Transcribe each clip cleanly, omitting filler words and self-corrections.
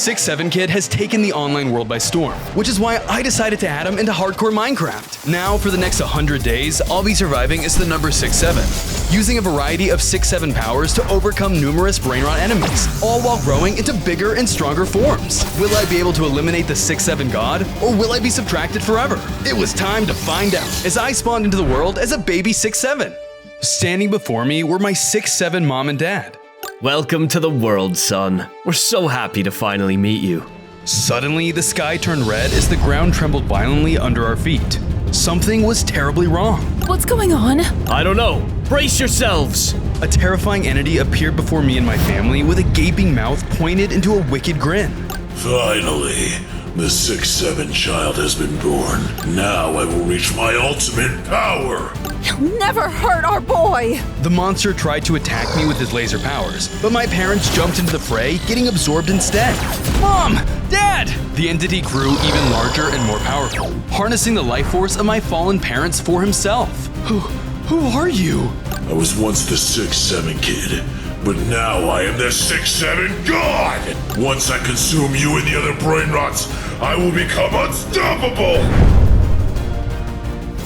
6'7" kid has taken the online world by storm, which is why I decided to add him into hardcore Minecraft. Now, for the next 100 days, I'll be surviving as the number 6'7", using a variety of 6'7" powers to overcome numerous brainrot enemies, all while growing into bigger and stronger forms. Will I be able to eliminate the 6'7" god, or will I be subtracted forever? It was time to find out, as I spawned into the world as a baby 6'7". Standing before me were my 6'7" mom and dad. Welcome to the world, son. We're so happy to finally meet you. Suddenly, the sky turned red as the ground trembled violently under our feet. Something was terribly wrong. What's going on? I don't know. Brace yourselves! A terrifying entity appeared before me and my family with a gaping mouth pointed into a wicked grin. Finally, the 6'7" child has been born. Now I will reach my ultimate power! You'll never hurt our boy! The monster tried to attack me with his laser powers, but my parents jumped into the fray, getting absorbed instead. Mom! Dad! The entity grew even larger and more powerful, harnessing the life force of my fallen parents for himself. Who are you? I was once the 6'7" kid, but now I am the 6'7" god! Once I consume you and the other brainrots, I will become unstoppable!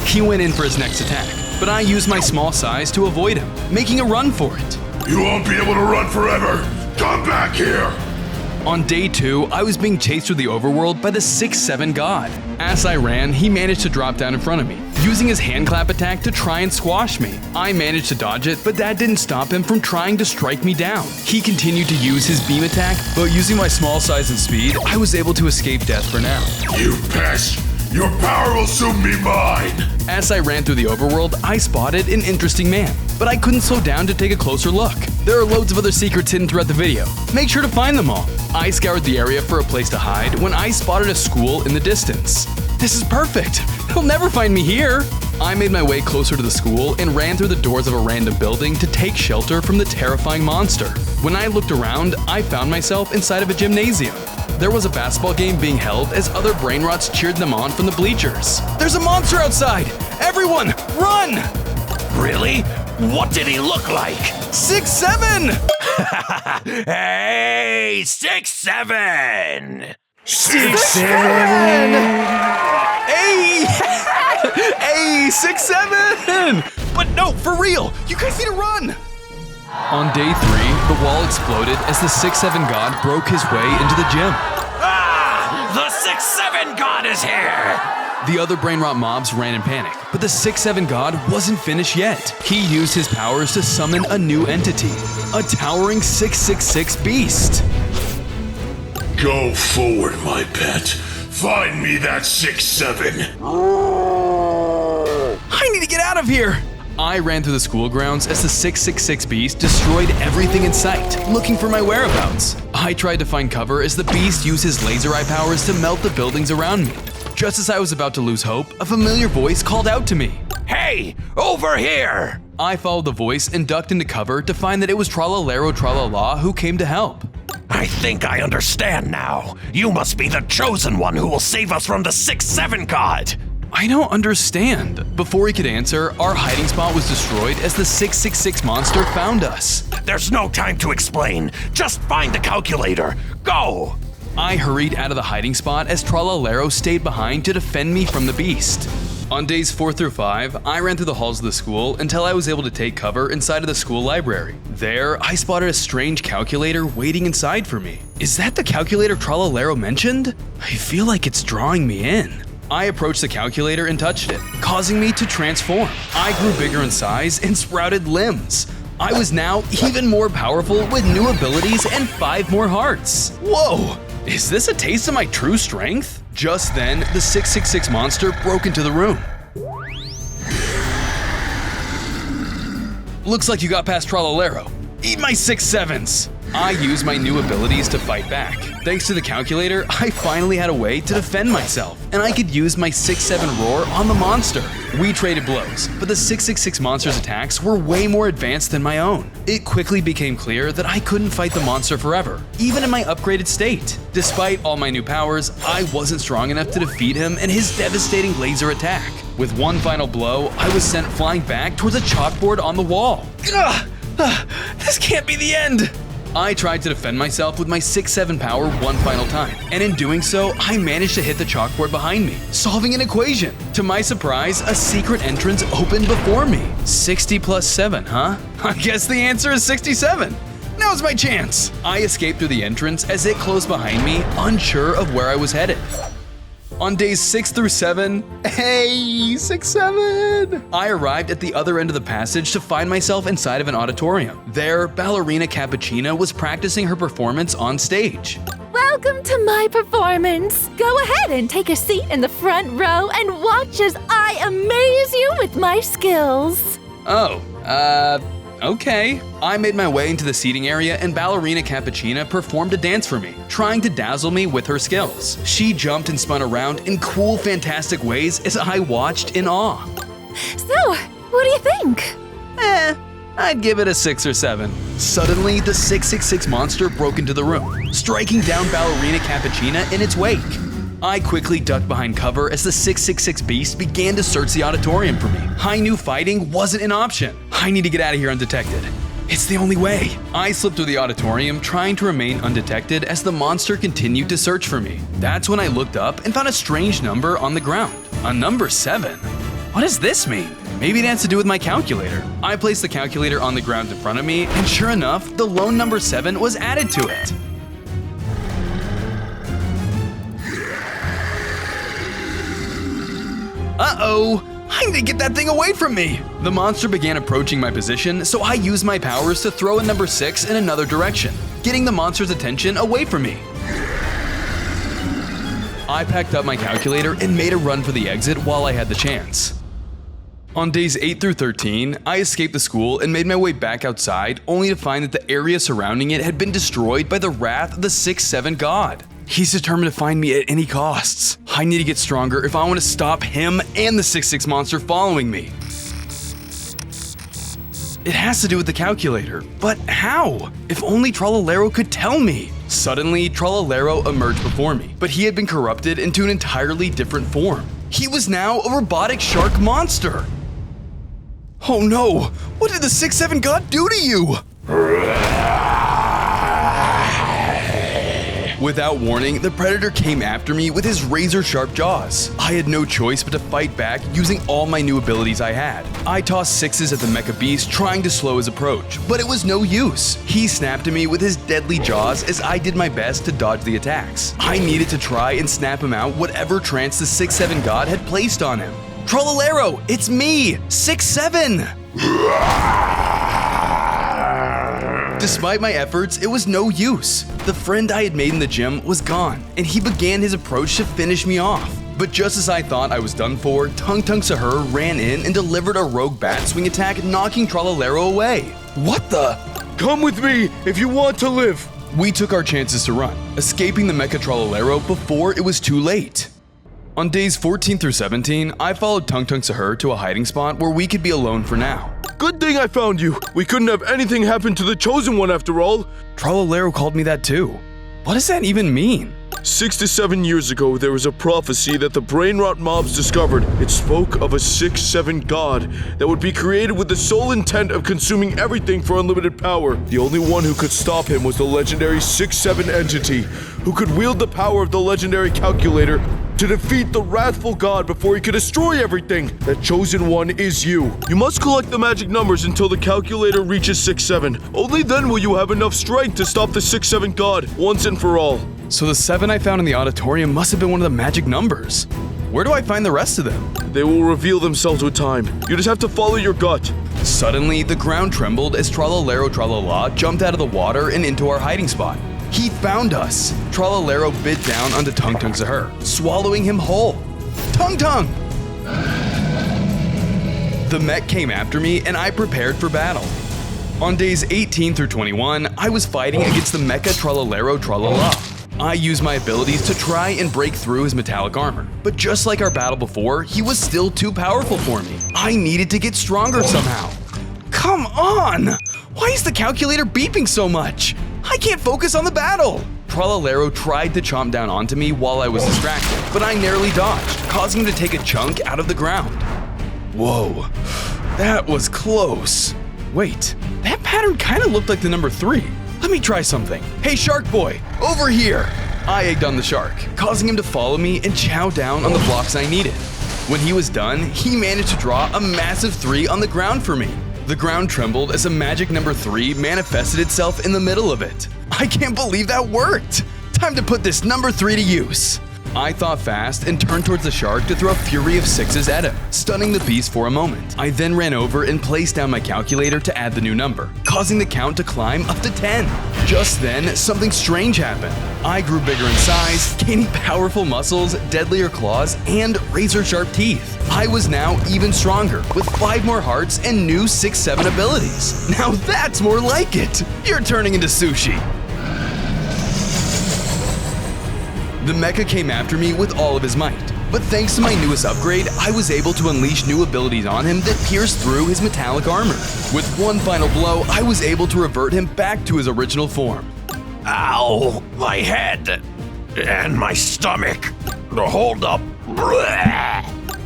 He went in for his next attack, but I used my small size to avoid him, making a run for it. You won't be able to run forever! Come back here! On day 2, I was being chased through the overworld by the 6'7" god. As I ran, he managed to drop down in front of me, using his hand clap attack to try and squash me. I managed to dodge it, but that didn't stop him from trying to strike me down. He continued to use his beam attack, but using my small size and speed, I was able to escape death for now. You pest! Your power will soon be mine! As I ran through the overworld, I spotted an interesting man, but I couldn't slow down to take a closer look. There are loads of other secrets hidden throughout the video. Make sure to find them all. I scoured the area for a place to hide when I spotted a school in the distance. This is perfect! He'll never find me here! I made my way closer to the school and ran through the doors of a random building to take shelter from the terrifying monster. When I looked around, I found myself inside of a gymnasium. There was a basketball game being held as other brainrots cheered them on from the bleachers. There's a monster outside! Everyone, run! Really? What did he look like? 6'7"! Hey, 6'7"! 6'7"! Hey! Hey, 6'7"! But no, for real, you guys need to run! On day 3, the wall exploded as the 6'7" god broke his way into the gym. Ah! The 6'7" god is here! The other brainrot mobs ran in panic, but the 6'7" god wasn't finished yet. He used his powers to summon a new entity, a towering 666 beast. Go forward, my pet. Find me that 6'7". I need to get out of here! I ran through the school grounds as the 666 beast destroyed everything in sight, looking for my whereabouts. I tried to find cover as the beast used his laser eye powers to melt the buildings around me. Just as I was about to lose hope, a familiar voice called out to me. Hey, over here! I followed the voice and ducked into cover to find that it was Tralalero Tralala who came to help. I think I understand now. You must be the chosen one who will save us from the 6'7" god. I don't understand. Before he could answer, our hiding spot was destroyed as the 666 monster found us. There's no time to explain. Just find the calculator. Go! I hurried out of the hiding spot as Tralalero stayed behind to defend me from the beast. On days 4 through 5, I ran through the halls of the school until I was able to take cover inside of the school library. There, I spotted a strange calculator waiting inside for me. Is that the calculator Tralalero mentioned? I feel like it's drawing me in. I approached the calculator and touched it, causing me to transform. I grew bigger in size and sprouted limbs. I was now even more powerful with new abilities and 5 more hearts. Whoa! Is this a taste of my true strength? Just then, the 666 monster broke into the room. Looks like you got past Tralalero. Eat my 6'7s! I used my new abilities to fight back. Thanks to the calculator, I finally had a way to defend myself, and I could use my 6'7 roar on the monster. We traded blows, but the 666 monster's attacks were way more advanced than my own. It quickly became clear that I couldn't fight the monster forever, even in my upgraded state. Despite all my new powers, I wasn't strong enough to defeat him and his devastating laser attack. With one final blow, I was sent flying back towards a chalkboard on the wall. Ugh! This can't be the end! I tried to defend myself with my 6-7 power one final time, and in doing so, I managed to hit the chalkboard behind me, solving an equation. To my surprise, a secret entrance opened before me. 60 plus 7, huh? I guess the answer is 67. Now's my chance! I escaped through the entrance as it closed behind me, unsure of where I was headed. On days 6 through 7, hey, 6-7! I arrived at the other end of the passage to find myself inside of an auditorium. There, ballerina Cappuccina was practicing her performance on stage. Welcome to my performance. Go ahead and take a seat in the front row and watch as I amaze you with my skills. Oh, okay. I made my way into the seating area and ballerina Cappuccina performed a dance for me, trying to dazzle me with her skills. She jumped and spun around in cool, fantastic ways as I watched in awe. So, what do you think? I'd give it a 6 or 7. Suddenly, the 666 monster broke into the room, striking down ballerina Cappuccina in its wake. I quickly ducked behind cover as the 666 beast began to search the auditorium for me. I knew fighting wasn't an option. I need to get out of here undetected. It's the only way. I slipped through the auditorium, trying to remain undetected as the monster continued to search for me. That's when I looked up and found a strange number on the ground. A number 7. What does this mean? Maybe it has to do with my calculator. I placed the calculator on the ground in front of me, and sure enough, the lone number 7 was added to it. Uh-oh! I need to get that thing away from me! The monster began approaching my position, so I used my powers to throw a number 6 in another direction, getting the monster's attention away from me. I packed up my calculator and made a run for the exit while I had the chance. On days 8 through 13, I escaped the school and made my way back outside, only to find that the area surrounding it had been destroyed by the wrath of the 6-7 god. He's determined to find me at any costs. I need to get stronger if I want to stop him and the 6-6 monster following me. It has to do with the calculator, but how? If only Trollalero could tell me. Suddenly, Trollalero emerged before me, but he had been corrupted into an entirely different form. He was now a robotic shark monster. Oh no! What did the 6-7 god do to you? Without warning, the predator came after me with his razor-sharp jaws. I had no choice but to fight back using all my new abilities I had. I tossed 6s at the mecha beast, trying to slow his approach, but it was no use. He snapped at me with his deadly jaws as I did my best to dodge the attacks. I needed to try and snap him out whatever trance the 6-7 god had placed on him. Trollalero, it's me, 6-7! Despite my efforts, it was no use. The friend I had made in the gym was gone, and he began his approach to finish me off. But just as I thought I was done for, Tung Tung Sahur ran in and delivered a rogue bat swing attack, knocking Trollalero away. What the? Come with me if you want to live! We took our chances to run, escaping the Mecha Trollalero before it was too late. On days 14 through 17, I followed Tung Tung Sahur to a hiding spot where we could be alone for now. Good thing I found you. We couldn't have anything happen to the Chosen One after all. Trollalero called me that too. What does that even mean? 6 to 7 years ago, there was a prophecy that the brainrot mobs discovered. It spoke of a 6-7 god that would be created with the sole intent of consuming everything for unlimited power. The only one who could stop him was the legendary 6-7 entity, who could wield the power of the legendary calculator to defeat the wrathful god before he could destroy everything. That chosen one is you. You must collect the magic numbers until the calculator reaches 6-7. Only then will you have enough strength to stop the 6-7 god once and for all. So the 7 I found in the auditorium must have been one of the magic numbers. Where do I find the rest of them? They will reveal themselves with time. You just have to follow your gut. Suddenly, the ground trembled as Trollalero Tralala jumped out of the water and into our hiding spot. He found us. Trollalero bit down onto Tung Tung Sahur, swallowing him whole. Tung Tung! The mech came after me and I prepared for battle. On days 18 through 21, I was fighting against the Mecha Trollalero Tralala. I used my abilities to try and break through his metallic armor, but just like our battle before, he was still too powerful for me. I needed to get stronger somehow. Come on! Why is the calculator beeping so much? I can't focus on the battle! Trollalero tried to chomp down onto me while I was distracted, but I narrowly dodged, causing him to take a chunk out of the ground. Whoa, that was close. Wait, that pattern kind of looked like the number 3. Let me try something. Hey, Shark Boy, over here! I egged on the shark, causing him to follow me and chow down on the blocks I needed. When he was done, he managed to draw a massive 3 on the ground for me. The ground trembled as a magic number 3 manifested itself in the middle of it. I can't believe that worked! Time to put this number 3 to use. I thought fast and turned towards the shark to throw a fury of 6s at him, stunning the beast for a moment. I then ran over and placed down my calculator to add the new number, causing the count to climb up to 10. Just then, something strange happened. I grew bigger in size, gaining powerful muscles, deadlier claws, and razor-sharp teeth. I was now even stronger, with 5 more hearts and new 6-7 abilities. Now that's more like it! You're turning into sushi! The mecha came after me with all of his might, but thanks to my newest upgrade, I was able to unleash new abilities on him that pierced through his metallic armor. With one final blow, I was able to revert him back to his original form. Ow! My head! And my stomach! Hold up!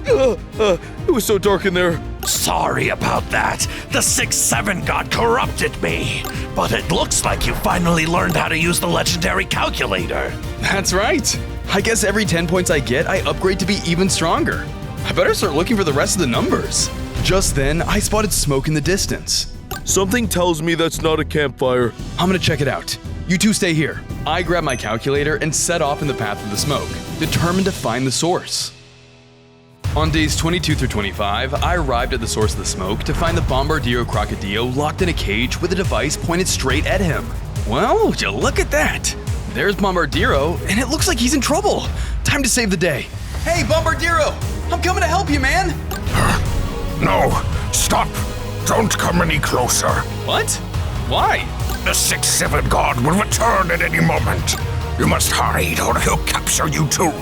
It was so dark in there. Sorry about that. The 6-7 god corrupted me. But it looks like you finally learned how to use the legendary calculator. That's right! I guess every 10 points I get, I upgrade to be even stronger. I better start looking for the rest of the numbers. Just then, I spotted smoke in the distance. Something tells me that's not a campfire. I'm gonna check it out. You two stay here. I grabbed my calculator and set off in the path of the smoke, determined to find the source. On days 22 through 25, I arrived at the source of the smoke to find the Bombardiro Crocodile locked in a cage with a device pointed straight at him. Well, would you look at that? There's Bombardiro, and it looks like he's in trouble. Time to save the day. Hey, Bombardiro! I'm coming to help you, man! No, stop! Don't come any closer. What? Why? The 6-7 god will return at any moment. You must hide or he'll capture you too.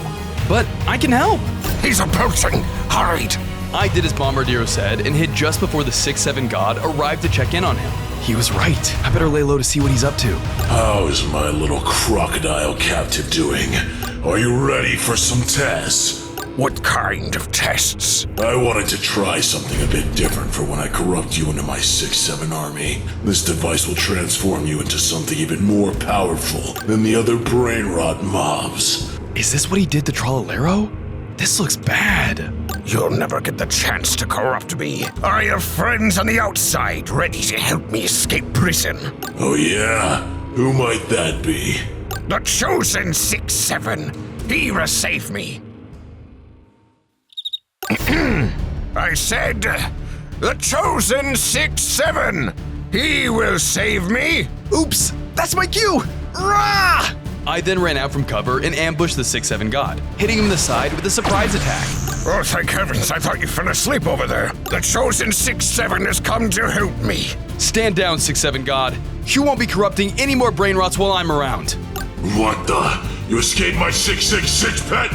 But I can help. He's approaching. Hide. I did as Bombardiro said and hid just before the 6-7 god arrived to check in on him. He was right. I better lay low to see what he's up to. How's my little crocodile captive doing? Are you ready for some tests? What kind of tests? I wanted to try something a bit different for when I corrupt you into my 6-7 army. This device will transform you into something even more powerful than the other brainrot mobs. Is this what he did to Trollolero? This looks bad. You'll never get the chance to corrupt me. I have friends on the outside ready to help me escape prison. Oh yeah? Who might that be? The chosen 6-7. He will save me. I said, the chosen 6-7. He will save me. Oops, that's my cue! Rah! I then ran out from cover and ambushed the 6-7 god, hitting him in the side with a surprise attack. Oh, thank heavens, I thought you fell asleep over there. The chosen 6-7 has come to help me. Stand down, 6-7 god. You won't be corrupting any more brain rots while I'm around. What the? You escaped my 666 pet?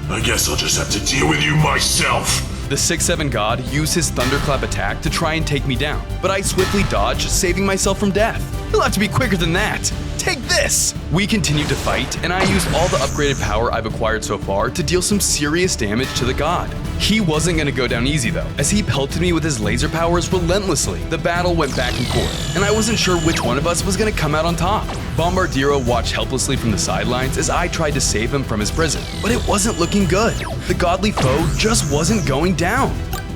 I guess I'll just have to deal with you myself. The 6-7 god used his thunderclap attack to try and take me down, but I swiftly dodged, saving myself from death. You'll have to be quicker than that. Take this! We continued to fight, and I used all the upgraded power I've acquired so far to deal some serious damage to the god. He wasn't gonna go down easy though, as he pelted me with his laser powers relentlessly. The battle went back and forth, and I wasn't sure which one of us was gonna come out on top. Bombardiro watched helplessly from the sidelines as I tried to save him from his prison, but it wasn't looking good. The godly foe just wasn't going down.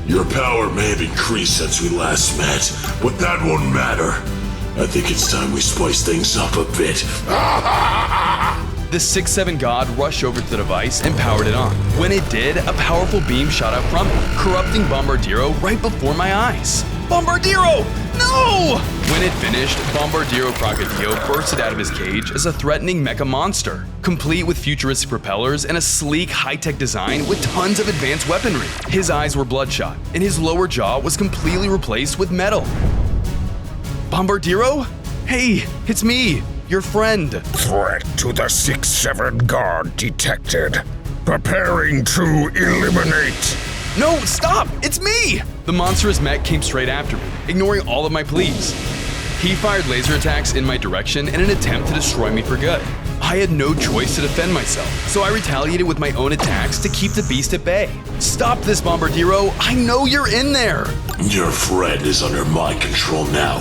Your power may have increased since we last met, but that won't matter. I think it's time we spice things up a bit. The 6-7 god rushed over to the device and powered it on. When it did, a powerful beam shot out from it, corrupting Bombardiro right before my eyes. Bombardiro! No! When it finished, Bombardiro Crocodile bursted out of his cage as a threatening mecha monster, complete with futuristic propellers and a sleek, high-tech design with tons of advanced weaponry. His eyes were bloodshot, and his lower jaw was completely replaced with metal. Bombardiro? Hey, it's me, your friend. Threat to the 6-7 god detected. Preparing to eliminate. No, stop! It's me! The monstrous mech came straight after me, ignoring all of my pleas. He fired laser attacks in my direction in an attempt to destroy me for good. I had no choice to defend myself, so I retaliated with my own attacks to keep the beast at bay. Stop this, Bombardiro! I know you're in there! Your friend is under my control now.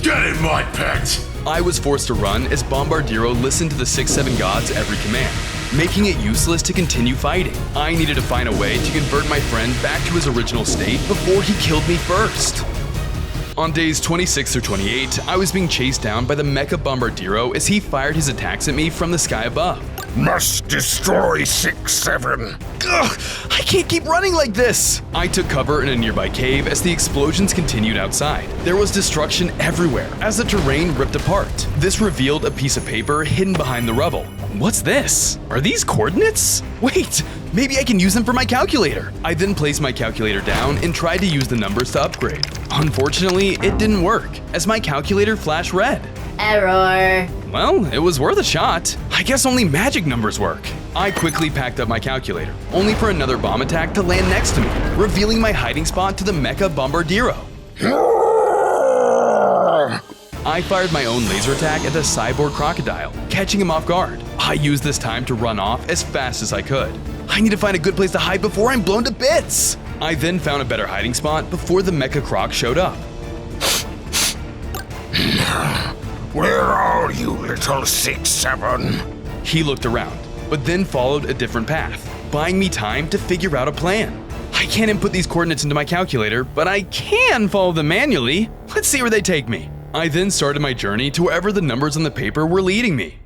Get in, my pet! I was forced to run as Bombardiro listened to the 6-7 god's every command, making it useless to continue fighting. I needed to find a way to convert my friend back to his original state before he killed me first. On days 26 through 28, I was being chased down by the Mecha Bombardiro as he fired his attacks at me from the sky above. Must destroy 6-7. Ugh, I can't keep running like this! I took cover in a nearby cave as the explosions continued outside. There was destruction everywhere as the terrain ripped apart. This revealed a piece of paper hidden behind the rubble. What's this? Are these coordinates? Wait, maybe I can use them for my calculator. I then placed my calculator down and tried to use the numbers to upgrade. Unfortunately, it didn't work as my calculator flashed red. Error. Well, it was worth a shot. I guess only magic numbers work. I quickly packed up my calculator, only for another bomb attack to land next to me, revealing my hiding spot to the Mecha Bombardiro. I fired my own laser attack at the cyborg crocodile, catching him off guard. I used this time to run off as fast as I could. I need to find a good place to hide before I'm blown to bits. I then found a better hiding spot before the Mecha Croc showed up. Where are you, little 6-7? He looked around, but then followed a different path, buying me time to figure out a plan. I can't input these coordinates into my calculator, but I can follow them manually. Let's see where they take me. I then started my journey to wherever the numbers on the paper were leading me.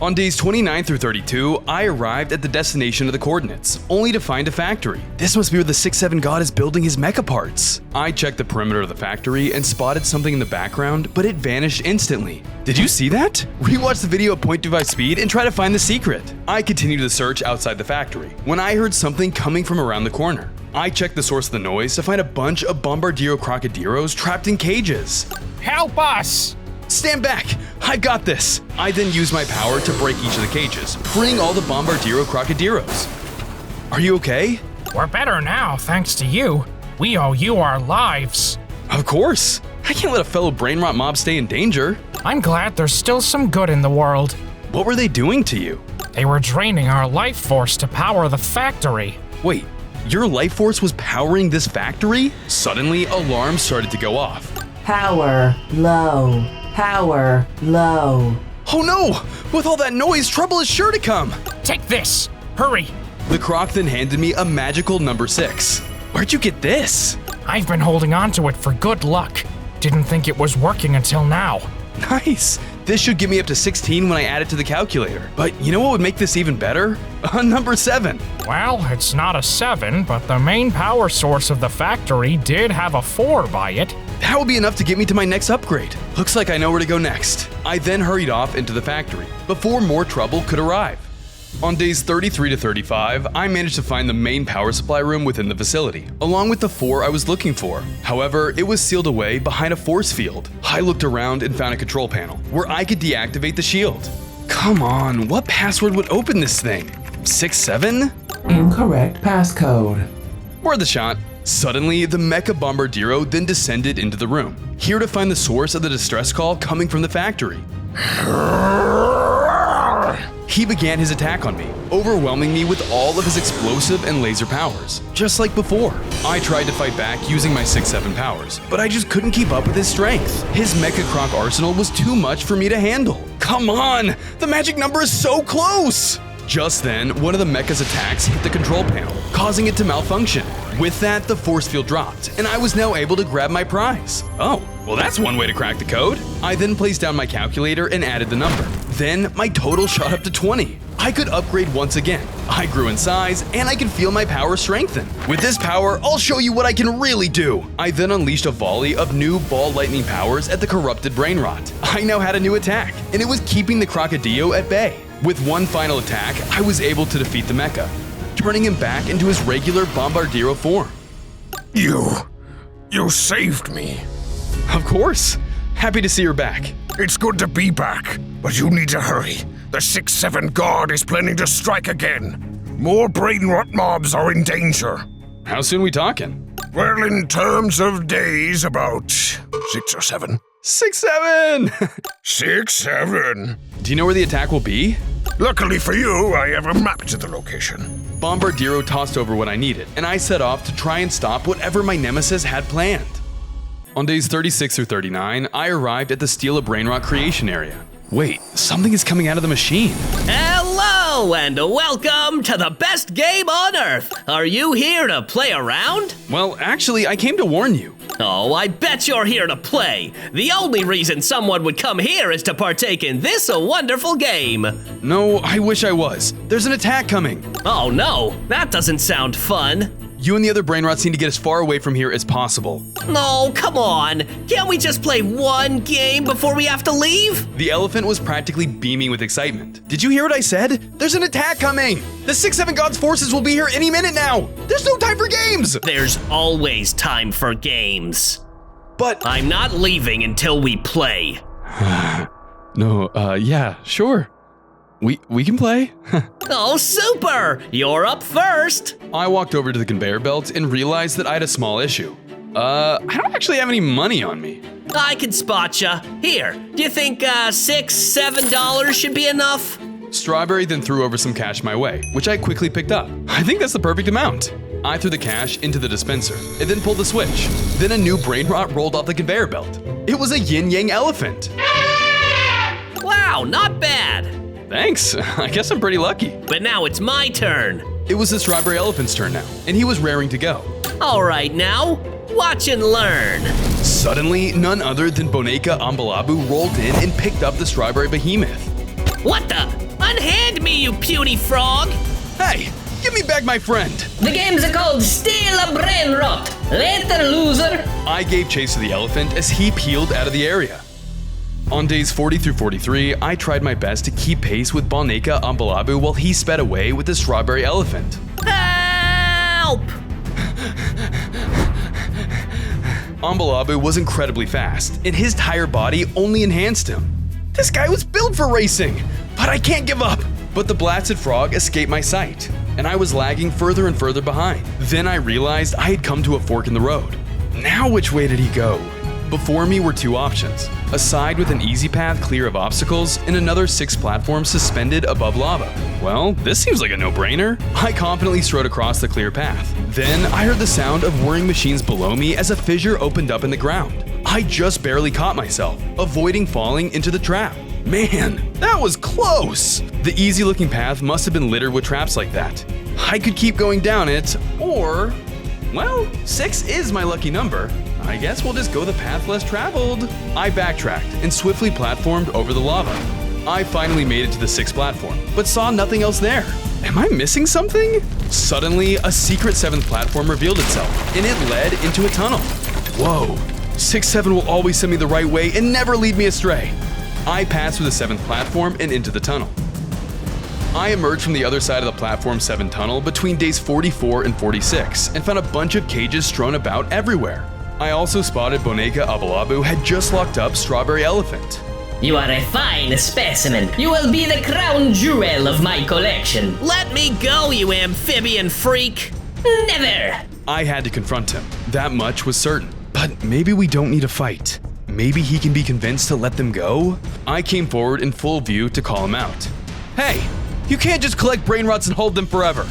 On days 29 through 32, I arrived at the destination of the coordinates, only to find a factory. This must be where the 6-7 god is building his mecha parts. I checked the perimeter of the factory and spotted something in the background, but it vanished instantly. Did you see that? Rewatch the video at 0.25 speed and try to find the secret. I continued the search outside the factory when I heard something coming from around the corner. I checked the source of the noise to find a bunch of Bombardiro crocodiros trapped in cages. Help us! Stand back! I got this! I then used my power to break each of the cages, freeing all the Bombardiro crocodiros. Are you okay? We're better now, thanks to you. We owe you our lives. Of course! I can't let a fellow brainrot mob stay in danger. I'm glad there's still some good in the world. What were they doing to you? They were draining our life force to power the factory. Wait, your life force was powering this factory? Suddenly, alarms started to go off. Power low. Power low. Oh no! With all that noise, trouble is sure to come! Take this! Hurry! The croc then handed me a magical number 6. Where'd you get this? I've been holding on to it for good luck. Didn't think it was working until now. Nice! This should get me up to 16 when I add it to the calculator. But you know what would make this even better? A number 7. Well, it's not a 7, but the main power source of the factory did have a 4 by it. That will be enough to get me to my next upgrade. Looks like I know where to go next. I then hurried off into the factory before more trouble could arrive. On days 33 to 35, I managed to find the main power supply room within the facility, along with the 4 I was looking for. However, it was sealed away behind a force field. I looked around and found a control panel where I could deactivate the shield. Come on, what password would open this thing? 6-7? Incorrect passcode. Worth a shot. Suddenly, the Mecha Bombardiro then descended into the room, here to find the source of the distress call coming from the factory. He began his attack on me, overwhelming me with all of his explosive and laser powers, just like before. I tried to fight back using my 6-7 powers, but I just couldn't keep up with his strength. His Mecha Croc arsenal was too much for me to handle. Come on! The magic number is so close! Just then, one of the mecha's attacks hit the control panel, causing it to malfunction. With that, the force field dropped, and I was now able to grab my prize. Oh, well that's one way to crack the code. I then placed down my calculator and added the number. Then, my total shot up to 20. I could upgrade once again. I grew in size, and I could feel my power strengthen. With this power, I'll show you what I can really do. I then unleashed a volley of new ball lightning powers at the corrupted brainrot. I now had a new attack, and it was keeping the crocodile at bay. With one final attack, I was able to defeat the mecha, turning him back into his regular Bombardiro form. You saved me. Of course. Happy to see you're back. It's good to be back, but you need to hurry. The 6-7 god is planning to strike again. More brainrot mobs are in danger. How soon we talking? Well, in terms of days, about 6 or 7. 6-7! 6-7. Do you know where the attack will be? Luckily for you, I have a map to the location. Bombardiro tossed over what I needed, and I set off to try and stop whatever my nemesis had planned. On days 36 through 39, I arrived at the Steal a Brainrot creation area. Wait, something is coming out of the machine. Hello and welcome to the best game on Earth. Are you here to play around? Well, actually, I came to warn you. Oh, I bet you're here to play. The only reason someone would come here is to partake in this wonderful game. No, I wish I was. There's an attack coming. Oh no, that doesn't sound fun. You and the other Brainrots need to get as far away from here as possible. No, come on. Can't we just play one game before we have to leave? The elephant was practically beaming with excitement. Did you hear what I said? There's an attack coming! The 6-7 Gods forces will be here any minute now! There's no time for games! There's always time for games. But I'm not leaving until we play. no, yeah, sure. We can play. Oh, super! You're up first. I walked over to the conveyor belt and realized that I had a small issue. I don't actually have any money on me. I can spot ya. Here, do you think $6-7 should be enough? Strawberry then threw over some cash my way, which I quickly picked up. I think that's the perfect amount. I threw the cash into the dispenser and then pulled the switch. Then a new Brainrot rolled off the conveyor belt. It was a yin-yang elephant. Wow, not bad. Thanks, I guess I'm pretty lucky. But now it's my turn. It was the strawberry elephant's turn now, and he was raring to go. All right now, watch and learn. Suddenly, none other than Boneka Ambalabu rolled in and picked up the strawberry behemoth. What the? Unhand me, you puny frog! Hey, give me back my friend! The game's called Steal a Brainrot. Later, loser. I gave chase to the elephant as he peeled out of the area. On days 40 through 43, I tried my best to keep pace with Boneka Ambalabu while he sped away with the strawberry elephant. Help! Ambalabu was incredibly fast, and his tire body only enhanced him. This guy was built for racing, but I can't give up. But the blasted frog escaped my sight, and I was lagging further and further behind. Then I realized I had come to a fork in the road. Now which way did he go? Before me were two options, a side with an easy path clear of obstacles and another 6 platforms suspended above lava. Well, this seems like a no-brainer. I confidently strode across the clear path. Then I heard the sound of whirring machines below me as a fissure opened up in the ground. I just barely caught myself, avoiding falling into the trap. Man, that was close! The easy-looking path must have been littered with traps like that. I could keep going down it, or... well, 6 is my lucky number. I guess we'll just go the path less traveled. I backtracked and swiftly platformed over the lava. I finally made it to the 6th platform, but saw nothing else there. Am I missing something? Suddenly, a secret 7th platform revealed itself, and it led into a tunnel. Whoa, 6-7 will always send me the right way and never lead me astray. I passed through the 7th platform and into the tunnel. I emerged from the other side of the Platform 7 tunnel between days 44 and 46 and found a bunch of cages strewn about everywhere. I also spotted Boneka Ambalabu had just locked up Strawberry Elephant. You are a fine specimen. You will be the crown jewel of my collection. Let me go, you amphibian freak! Never! I had to confront him. That much was certain. But maybe we don't need a fight. Maybe he can be convinced to let them go? I came forward in full view to call him out. Hey, you can't just collect brainrots and hold them forever.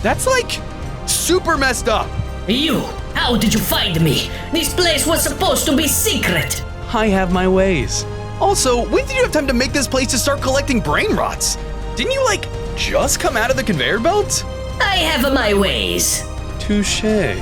That's like super messed up. You, how did you find me? This place was supposed to be secret. I have my ways. Also, when did you have time to make this place to start collecting brainrots? Didn't you, like, just come out of the conveyor belt? I have my ways. Touché.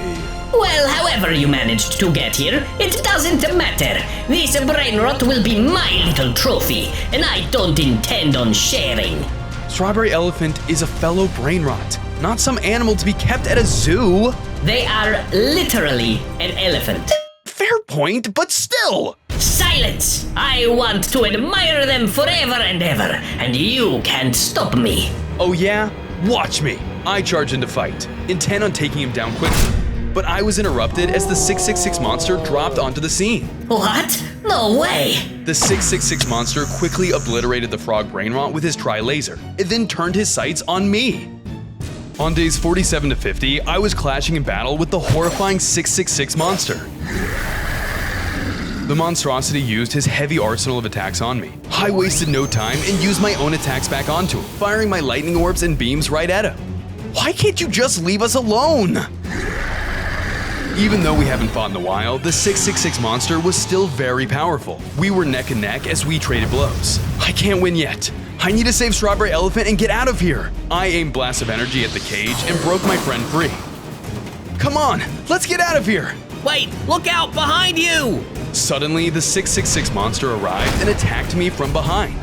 Well, however you managed to get here, it doesn't matter. This brainrot will be my little trophy, and I don't intend on sharing. Strawberry Elephant is a fellow brainrot, not some animal to be kept at a zoo. They are literally an elephant. Fair point, but still. Silence! I want to admire them forever and ever, and you can't stop me. Oh yeah? Watch me. I charge into fight, intent on taking him down quickly. But I was interrupted as the 666 monster dropped onto the scene. What? No way! The 666 monster quickly obliterated the frog brainrot with his tri-laser, and then turned his sights on me. On days 47 to 50, I was clashing in battle with the horrifying 666 monster. The monstrosity used his heavy arsenal of attacks on me. I wasted no time and used my own attacks back onto him, firing my lightning orbs and beams right at him. Why can't you just leave us alone? Even though we haven't fought in a while, the 666 monster was still very powerful. We were neck and neck as we traded blows. I can't win yet. I need to save Strawberry Elephant and get out of here. I aimed blasts of energy at the cage and broke my friend free. Come on, let's get out of here. Wait, look out behind you! Suddenly, the 666 monster arrived and attacked me from behind.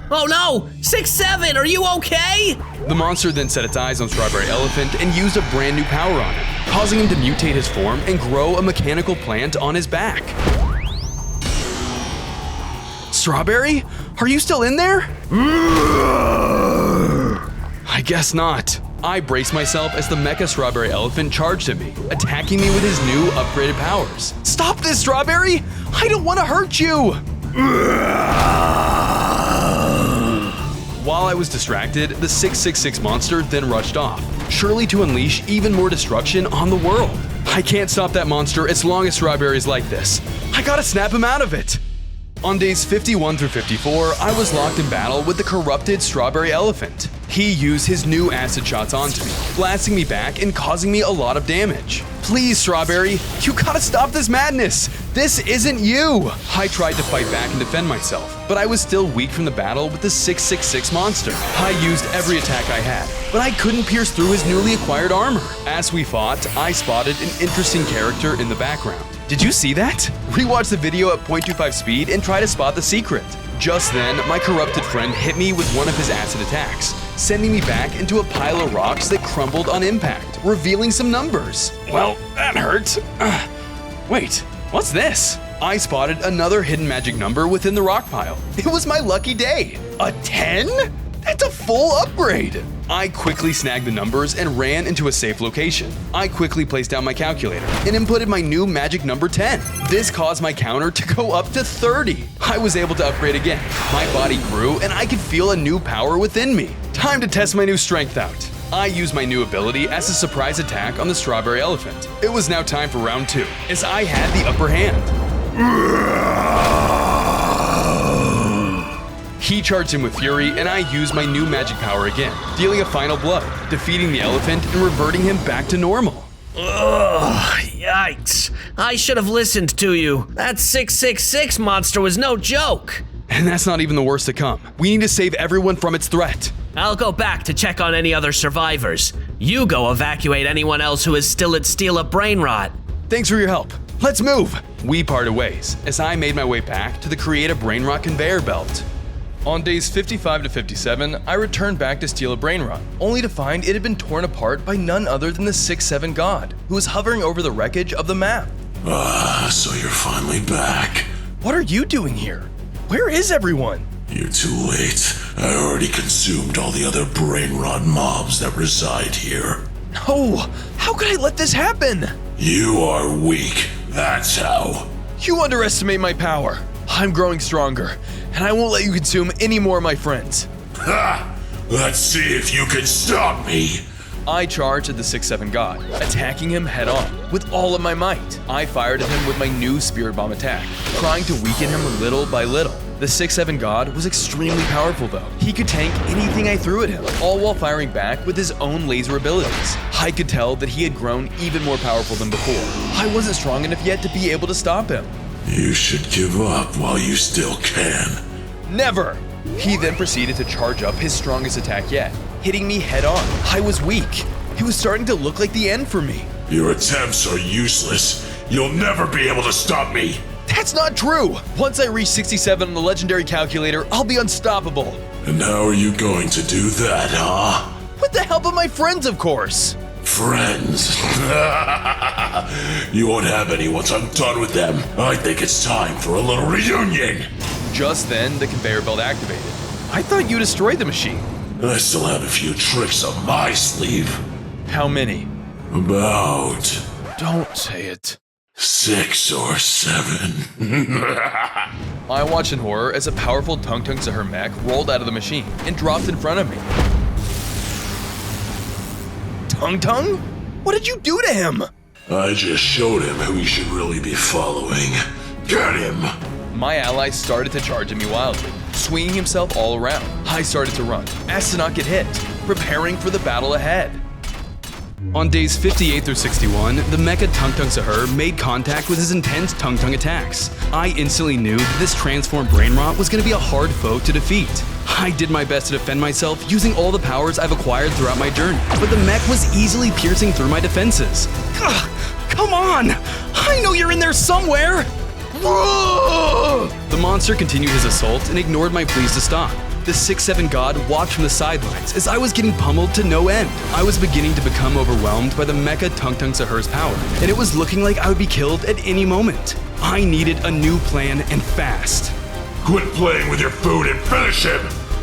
Oh no! 6-7, are you okay? The monster then set its eyes on Strawberry Elephant and used a brand new power on him, causing him to mutate his form and grow a mechanical plant on his back. Strawberry? Are you still in there? I guess not. I braced myself as the Mecha Strawberry Elephant charged at me, attacking me with his new upgraded powers. Stop this, Strawberry! I don't want to hurt you! While I was distracted, the 666 monster then rushed off, surely to unleash even more destruction on the world. I can't stop that monster as long as Strawberry's like this. I gotta snap him out of it! On days 51 through 54, I was locked in battle with the corrupted Strawberry Elephant. He used his new acid shots onto me, blasting me back and causing me a lot of damage. Please, Strawberry, you gotta stop this madness! This isn't you! I tried to fight back and defend myself, but I was still weak from the battle with the 666 monster. I used every attack I had, but I couldn't pierce through his newly acquired armor. As we fought, I spotted an interesting character in the background. Did you see that? Rewatch the video at 0.25 speed and try to spot the secret. Just then, my corrupted friend hit me with one of his acid attacks, sending me back into a pile of rocks that crumbled on impact, revealing some numbers. Well, that hurt. Wait, what's this? I spotted another hidden magic number within the rock pile. It was my lucky day. A 10? That's a full upgrade! I quickly snagged the numbers and ran into a safe location. I quickly placed down my calculator and inputted my new magic number 10. This caused my counter to go up to 30. I was able to upgrade again. My body grew and I could feel a new power within me. Time to test my new strength out. I used my new ability as a surprise attack on the Strawberry Elephant. It was now time for round 2, as I had the upper hand. He charged him with fury, and I used my new magic power again, dealing a final blow, defeating the elephant and reverting him back to normal. Ugh, yikes. I should have listened to you. That 666 monster was no joke. And that's not even the worst to come. We need to save everyone from its threat. I'll go back to check on any other survivors. You go evacuate anyone else who is still at Steal a Brainrot. Thanks for your help. Let's move. We parted ways, as I made my way back to the Create a Brainrot conveyor belt. On days 55 to 57, I returned back to steal a brainrot, only to find it had been torn apart by none other than the 6-7 god, who was hovering over the wreckage of the map. So you're finally back. What are you doing here? Where is everyone? You're too late. I already consumed all the other brainrot mobs that reside here. No! How could I let this happen? You are weak, that's how. You underestimate my power. I'm growing stronger, and I won't let you consume any more of my friends. Ha! Let's see if you can stop me. I charged at the 6-7 god, attacking him head on with all of my might. I fired at him with my new Spirit Bomb attack, trying to weaken him little by little. The 6-7 god was extremely powerful though. He could tank anything I threw at him, all while firing back with his own laser abilities. I could tell that he had grown even more powerful than before. I wasn't strong enough yet to be able to stop him. You should give up while you still can. Never! He then proceeded to charge up his strongest attack yet, hitting me head on. I was weak. It was starting to look like the end for me. Your attempts are useless. You'll never be able to stop me. That's not true! Once I reach 67 on the legendary calculator, I'll be unstoppable. And how are you going to do that, huh? With the help of my friends, of course. Friends? You won't have any once I'm done with them. I think it's time for a little reunion. Just then, the conveyor belt activated. I thought you destroyed the machine. I still have a few tricks up my sleeve. How many? About Don't say it. 6 or 7. I watched in horror as a powerful tung-tung to her mech rolled out of the machine and dropped in front of me. Tung-tung? What did you do to him? I just showed him who he should really be following. Get him! My ally started to charge at me wildly, swinging himself all around. I started to run, as to not get hit, preparing for the battle ahead. On days 58 through 61, the Mecha Tung Sahur made contact with his intense Tung attacks. I instantly knew that this transformed brainrot was going to be a hard foe to defeat. I did my best to defend myself using all the powers I've acquired throughout my journey, but the mech was easily piercing through my defenses. Ugh, come on! I know you're in there somewhere! Whoa! The monster continued his assault and ignored my pleas to stop. The 6'7" god watched from the sidelines as I was getting pummeled to no end. I was beginning to become overwhelmed by the Mecha Tung Sahur's power, and it was looking like I would be killed at any moment. I needed a new plan and fast. Quit playing with your food and finish him!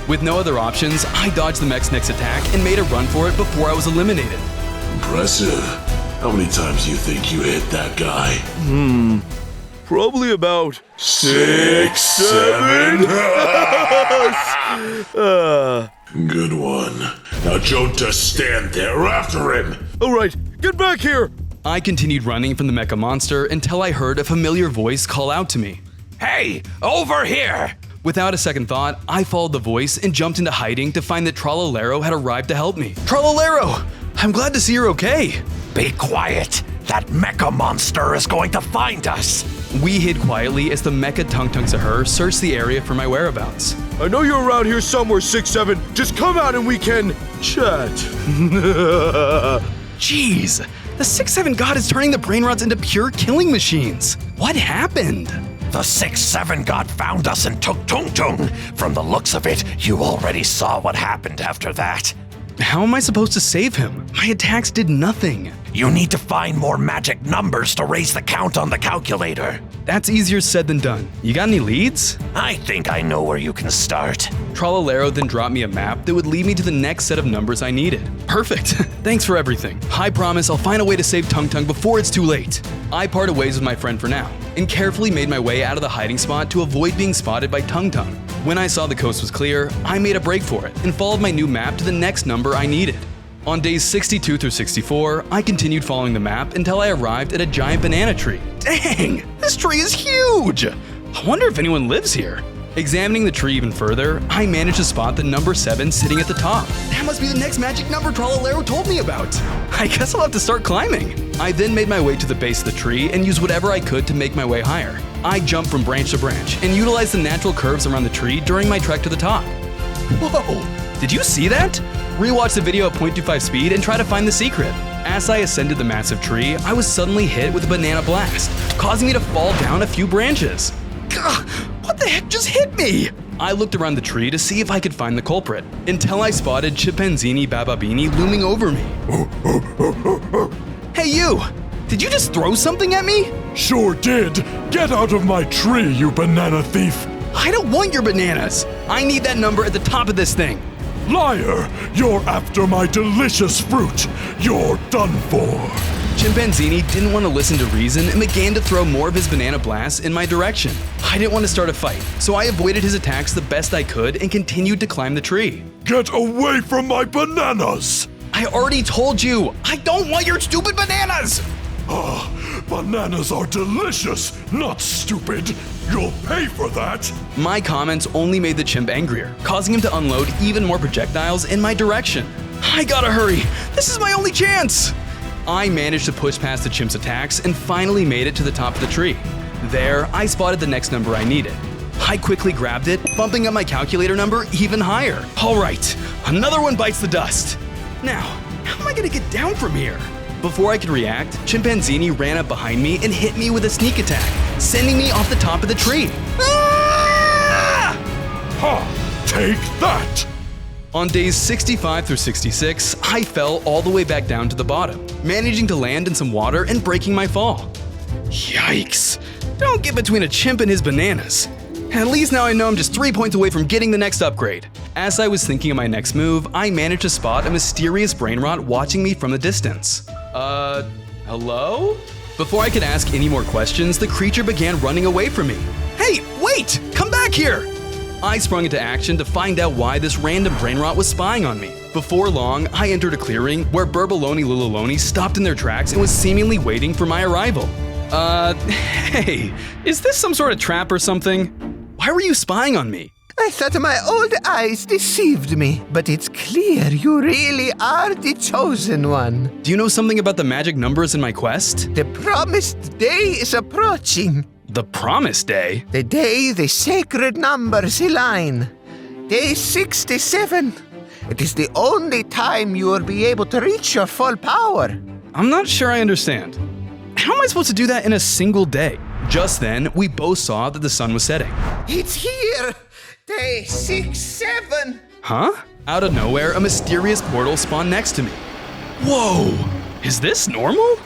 With no other options, I dodged the mech's next attack and made a run for it before I was eliminated. Impressive. How many times do you think you hit that guy? Probably about 6, 7. Good one. Now don't just stand there. After him. Alright, get back here! I continued running from the mecha monster until I heard a familiar voice call out to me. Hey, over here! Without a second thought, I followed the voice and jumped into hiding to find that Trollolero had arrived to help me. Trollolero! I'm glad to see you're okay! Be quiet! That mecha monster is going to find us! We hid quietly as the Mecha Tung Sahur searched the area for my whereabouts. I know you're around here somewhere, 6'7". Just come out and we can chat. Jeez, the 6'7" god is turning the brainrots into pure killing machines. What happened? The 6'7" god found us and took Tung Tung. From the looks of it, you already saw what happened after that. How am I supposed to save him? My attacks did nothing. You need to find more magic numbers to raise the count on the calculator. That's easier said than done. You got any leads? I think I know where you can start. Trollolero then dropped me a map that would lead me to the next set of numbers I needed. Perfect. Thanks for everything. I promise I'll find a way to save Tung before it's too late. I parted ways with my friend for now, and carefully made my way out of the hiding spot to avoid being spotted by Tung. When I saw the coast was clear, I made a break for it and followed my new map to the next number I needed. On days 62 through 64, I continued following the map until I arrived at a giant banana tree. Dang, this tree is huge! I wonder if anyone lives here. Examining the tree even further, I managed to spot the number 7 sitting at the top. That must be the next magic number Trollolero told me about. I guess I'll have to start climbing. I then made my way to the base of the tree and used whatever I could to make my way higher. I jumped from branch to branch and utilized the natural curves around the tree during my trek to the top. Whoa! Did you see that? Rewatch the video at 0.25 speed and try to find the secret. As I ascended the massive tree, I was suddenly hit with a banana blast, causing me to fall down a few branches. Gah, what the heck just hit me? I looked around the tree to see if I could find the culprit, until I spotted Chimpanzini Bababini looming over me. Hey you! Did you just throw something at me? Sure did. Get out of my tree, you banana thief. I don't want your bananas. I need that number at the top of this thing. Liar! You're after my delicious fruit! You're done for! Chimpanzini didn't want to listen to reason and began to throw more of his banana blasts in my direction. I didn't want to start a fight, so I avoided his attacks the best I could and continued to climb the tree. Get away from my bananas! I already told you, I don't want your stupid bananas! Bananas are delicious, not stupid! You'll pay for that! My comments only made the chimp angrier, causing him to unload even more projectiles in my direction. I gotta hurry! This is my only chance! I managed to push past the chimp's attacks and finally made it to the top of the tree. There, I spotted the next number I needed. I quickly grabbed it, bumping up my calculator number even higher. Alright, another one bites the dust. Now, how am I gonna get down from here? Before I could react, Chimpanzini ran up behind me and hit me with a sneak attack, sending me off the top of the tree. Ah! Ha! Take that! On days 65 through 66, I fell all the way back down to the bottom, managing to land in some water and breaking my fall. Yikes! Don't get between a chimp and his bananas. At least now I know I'm just 3 points away from getting the next upgrade. As I was thinking of my next move, I managed to spot a mysterious brainrot watching me from the distance. Hello? Before I could ask any more questions, the creature began running away from me. Hey, wait! Come back here! I sprung into action to find out why this random brainrot was spying on me. Before long, I entered a clearing where Burbaloni Luloloni stopped in their tracks and was seemingly waiting for my arrival. Hey, is this some sort of trap or something? Why were you spying on me? I thought my old eyes deceived me, but it's clear you really are the chosen one. Do you know something about the magic numbers in my quest? The promised day is approaching. The promised day? The day the sacred numbers align. Day 67. It is the only time you will be able to reach your full power. I'm not sure I understand. How am I supposed to do that in a single day? Just then, we both saw that the sun was setting. It's here! Day 67! Huh? Out of nowhere, a mysterious portal spawned next to me. Whoa! Is this normal?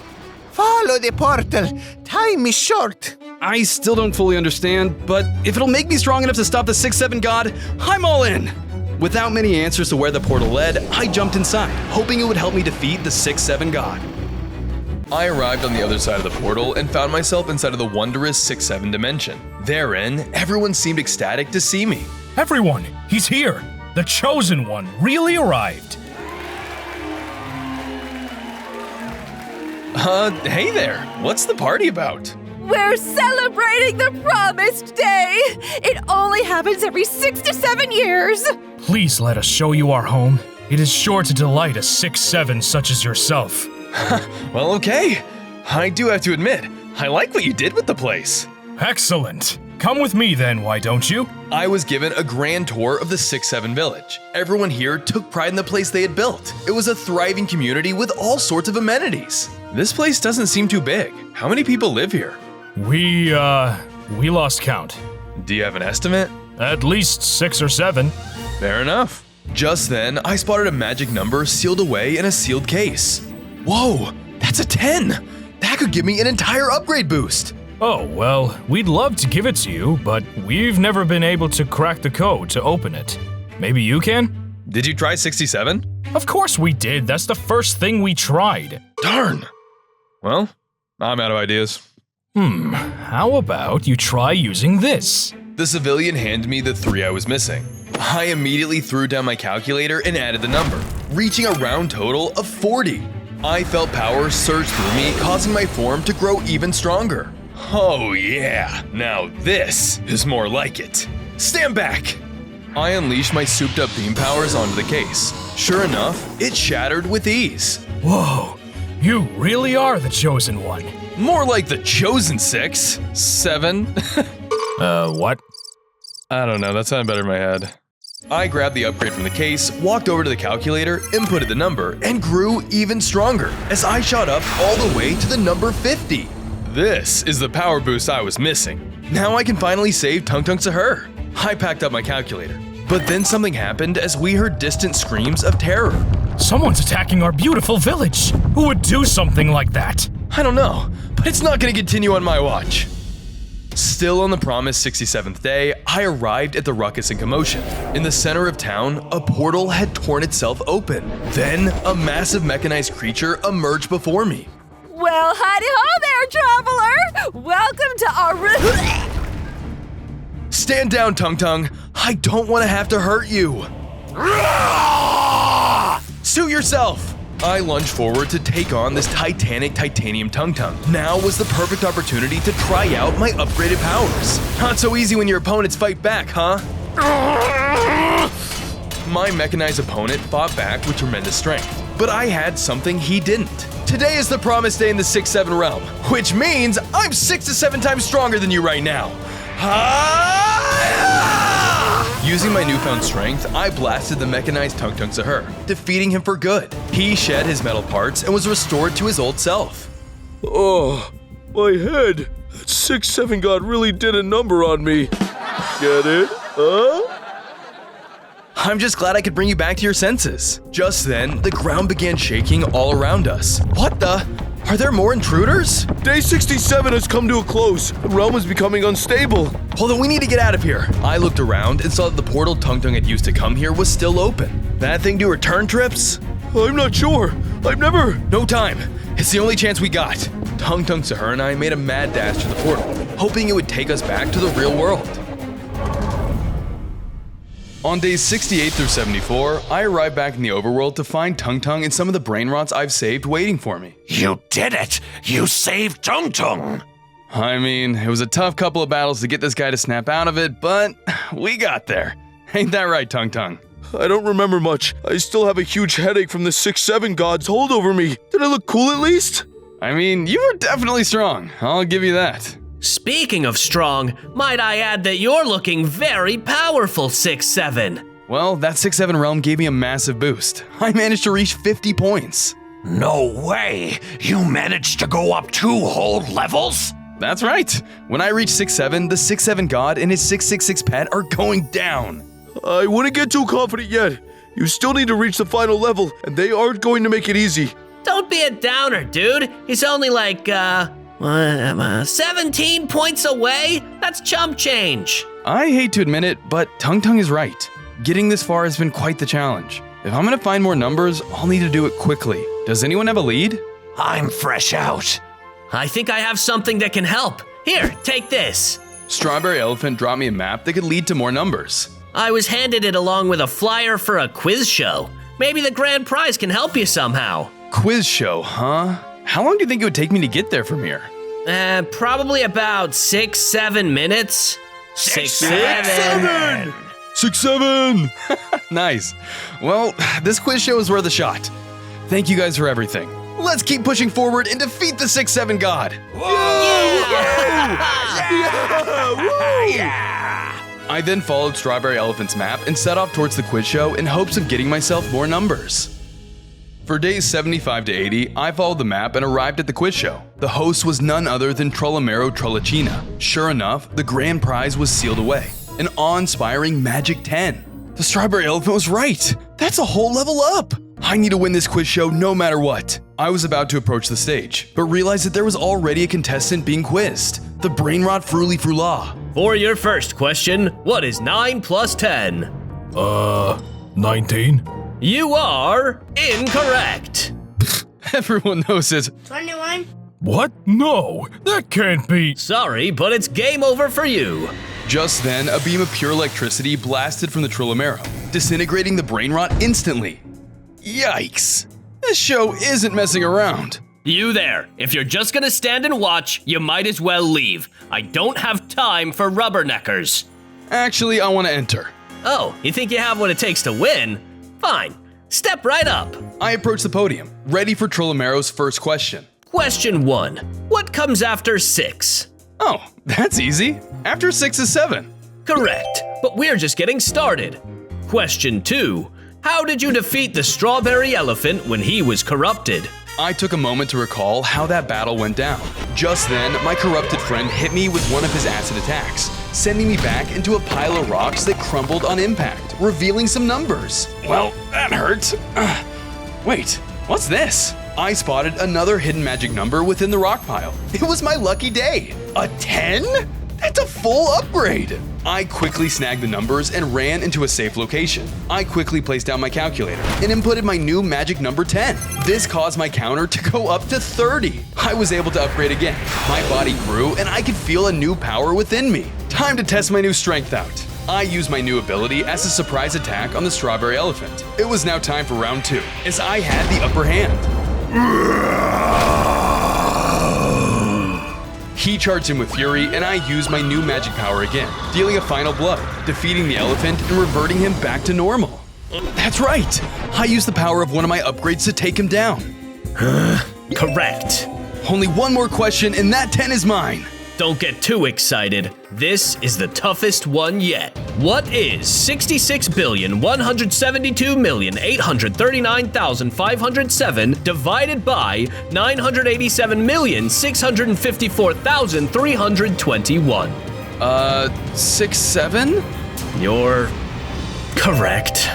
Follow the portal. Time is short. I still don't fully understand, but if it'll make me strong enough to stop the 6-7 god, I'm all in! Without many answers to where the portal led, I jumped inside, hoping it would help me defeat the 6-7 god. I arrived on the other side of the portal and found myself inside of the wondrous 6-7 dimension. Therein, everyone seemed ecstatic to see me. Everyone, he's here. The chosen one really arrived. Hey there. What's the party about? We're celebrating the promised day! It only happens every 6 to 7 years! Please let us show you our home. It is sure to delight a 6-7 such as yourself. Well, okay. I do have to admit, I like what you did with the place. Excellent. Come with me then, why don't you? I was given a grand tour of the 6-7 village. Everyone here took pride in the place they had built. It was a thriving community with all sorts of amenities. This place doesn't seem too big. How many people live here? We lost count. Do you have an estimate? At least 6 or 7. Fair enough. Just then, I spotted a magic number sealed away in a sealed case. Whoa, that's a 10! That could give me an entire upgrade boost! Oh, well, we'd love to give it to you, but we've never been able to crack the code to open it. Maybe you can? Did you try 67? Of course we did. That's the first thing we tried. Darn! Well, I'm out of ideas. How about you try using this? The civilian handed me the 3 I was missing. I immediately threw down my calculator and added the number, reaching a round total of 40. I felt power surge through me, causing my form to grow even stronger. Oh yeah, now this is more like it. Stand back! I unleashed my souped up beam powers onto the case. Sure enough, it shattered with ease. Whoa, you really are the chosen one. More like the chosen 6. 7. What? I don't know, that sounded better in my head. I grabbed the upgrade from the case, walked over to the calculator, inputted the number, and grew even stronger as I shot up all the way to the number 50. This is the power boost I was missing. Now I can finally save Tung Tung to her. I packed up my calculator. But then something happened as we heard distant screams of terror. Someone's attacking our beautiful village. Who would do something like that? I don't know, but it's not gonna continue on my watch. Still on the promised 67th day, I arrived at the ruckus and commotion. In the center of town, a portal had torn itself open. Then, a massive mechanized creature emerged before me. Well, howdy-ho there, traveler! Welcome to our... Stand down, Tung Tung. I don't want to have to hurt you. Suit yourself! I lunged forward to take on this titanic titanium Tung Tung. Now was the perfect opportunity to try out my upgraded powers. Not so easy when your opponents fight back, huh? My mechanized opponent fought back with tremendous strength, but I had something he didn't. Today is the promised day in the 6-7 realm, which means I'm 6 to 7 times stronger than you right now. Using my newfound strength, I blasted the mechanized Tung Tung to her, defeating him for good. He shed his metal parts and was restored to his old self. Oh, my head. That 6-7 god really did a number on me. Get it? Huh? I'm just glad I could bring you back to your senses. Just then, the ground began shaking all around us. What the? Are there more intruders? Day 67 has come to a close. The realm is becoming unstable. Well, then we need to get out of here. I looked around and saw that the portal Tung Tung had used to come here was still open. That thing do return trips? I'm not sure. I've never... No time. It's the only chance we got. Tung Tung, Sahur, and I made a mad dash to the portal, hoping it would take us back to the real world. On days 68 through 74, I arrived back in the overworld to find Tung Tung and some of the brain rots I've saved waiting for me. You did it! You saved Tung Tung! I mean, it was a tough couple of battles to get this guy to snap out of it, but we got there. Ain't that right, Tung Tung? I don't remember much. I still have a huge headache from the 6-7 god's hold over me. Did I look cool at least? I mean, you were definitely strong. I'll give you that. Speaking of strong, might I add that you're looking very powerful, 6-7. Well, that 6-7 realm gave me a massive boost. I managed to reach 50 points. No way! You managed to go up 2 whole levels? That's right. When I reach 6-7, the 6-7 god and his 666 pet are going down. I wouldn't get too confident yet. You still need to reach the final level, and they aren't going to make it easy. Don't be a downer, dude. He's only like, 17 points away? That's chump change. I hate to admit it, but Tung Tung is right. Getting this far has been quite the challenge. If I'm gonna find more numbers, I'll need to do it quickly. Does anyone have a lead? I'm fresh out. I think I have something that can help. Here, take this. Strawberry Elephant dropped me a map that could lead to more numbers. I was handed it along with a flyer for a quiz show. Maybe the grand prize can help you somehow. Quiz show, huh? How long do you think it would take me to get there from here? Probably about 6-7 minutes. 6-7! 6-7! Nice. Well, this quiz show is worth a shot. Thank you guys for everything. Let's keep pushing forward and defeat the 6-7 god. I then followed Strawberry Elephant's map and set off towards the quiz show in hopes of getting myself more numbers. For days 75 to 80, I followed the map and arrived at the quiz show. The host was none other than Trollamero Trollachina. Sure enough, the grand prize was sealed away. An awe-inspiring Magic 10. The Strawberry Elephant was right. That's a whole level up. I need to win this quiz show no matter what. I was about to approach the stage, but realized that there was already a contestant being quizzed. The brainrot Fruly Frula. For your first question, what is 9 plus 10? 19? You are incorrect. Everyone knows it. 21. What? No, that can't be. Sorry, but it's game over for you. Just then, a beam of pure electricity blasted from the Trollamero, disintegrating the brainrot instantly. Yikes. This show isn't messing around. You there. If you're just gonna stand and watch, you might as well leave. I don't have time for rubberneckers. Actually, I want to enter. Oh, you think you have what it takes to win? Fine. Step right up. I approach the podium, ready for Trollamero's first question. Question 1. What comes after 6? Oh, that's easy. After 6 is 7. Correct, but we're just getting started. Question 2. How did you defeat the Strawberry Elephant when he was corrupted? I took a moment to recall how that battle went down. Just then, my corrupted friend hit me with one of his acid attacks, sending me back into a pile of rocks that crumbled on impact, revealing some numbers. Well, that hurt. Wait, what's this? I spotted another hidden magic number within the rock pile. It was my lucky day. A 10? That's a full upgrade. I quickly snagged the numbers and ran into a safe location. I quickly placed down my calculator and inputted my new magic number 10. This caused my counter to go up to 30. I was able to upgrade again. My body grew and I could feel a new power within me. Time to test my new strength out. I used my new ability as a surprise attack on the Strawberry Elephant. It was now time for round 2, as I had the upper hand. He charged him with fury, and I used my new magic power again, dealing a final blow, defeating the elephant and reverting him back to normal. That's right! I used the power of one of my upgrades to take him down. Correct. Only one more question, and that 10 is mine. Don't get too excited. This is the toughest one yet. What is 66,172,839,507 divided by 987,654,321? 6-7? You're correct.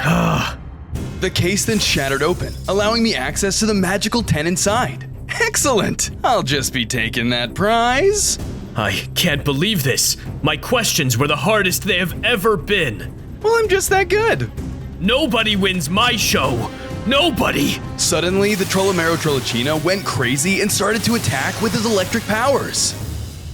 The case then shattered open, allowing me access to the magical 10 inside. Excellent! I'll just be taking that prize. I can't believe this. My questions were the hardest they have ever been. Well, I'm just that good. Nobody wins my show. Nobody! Suddenly, the Trollamero Trollachina went crazy and started to attack with his electric powers.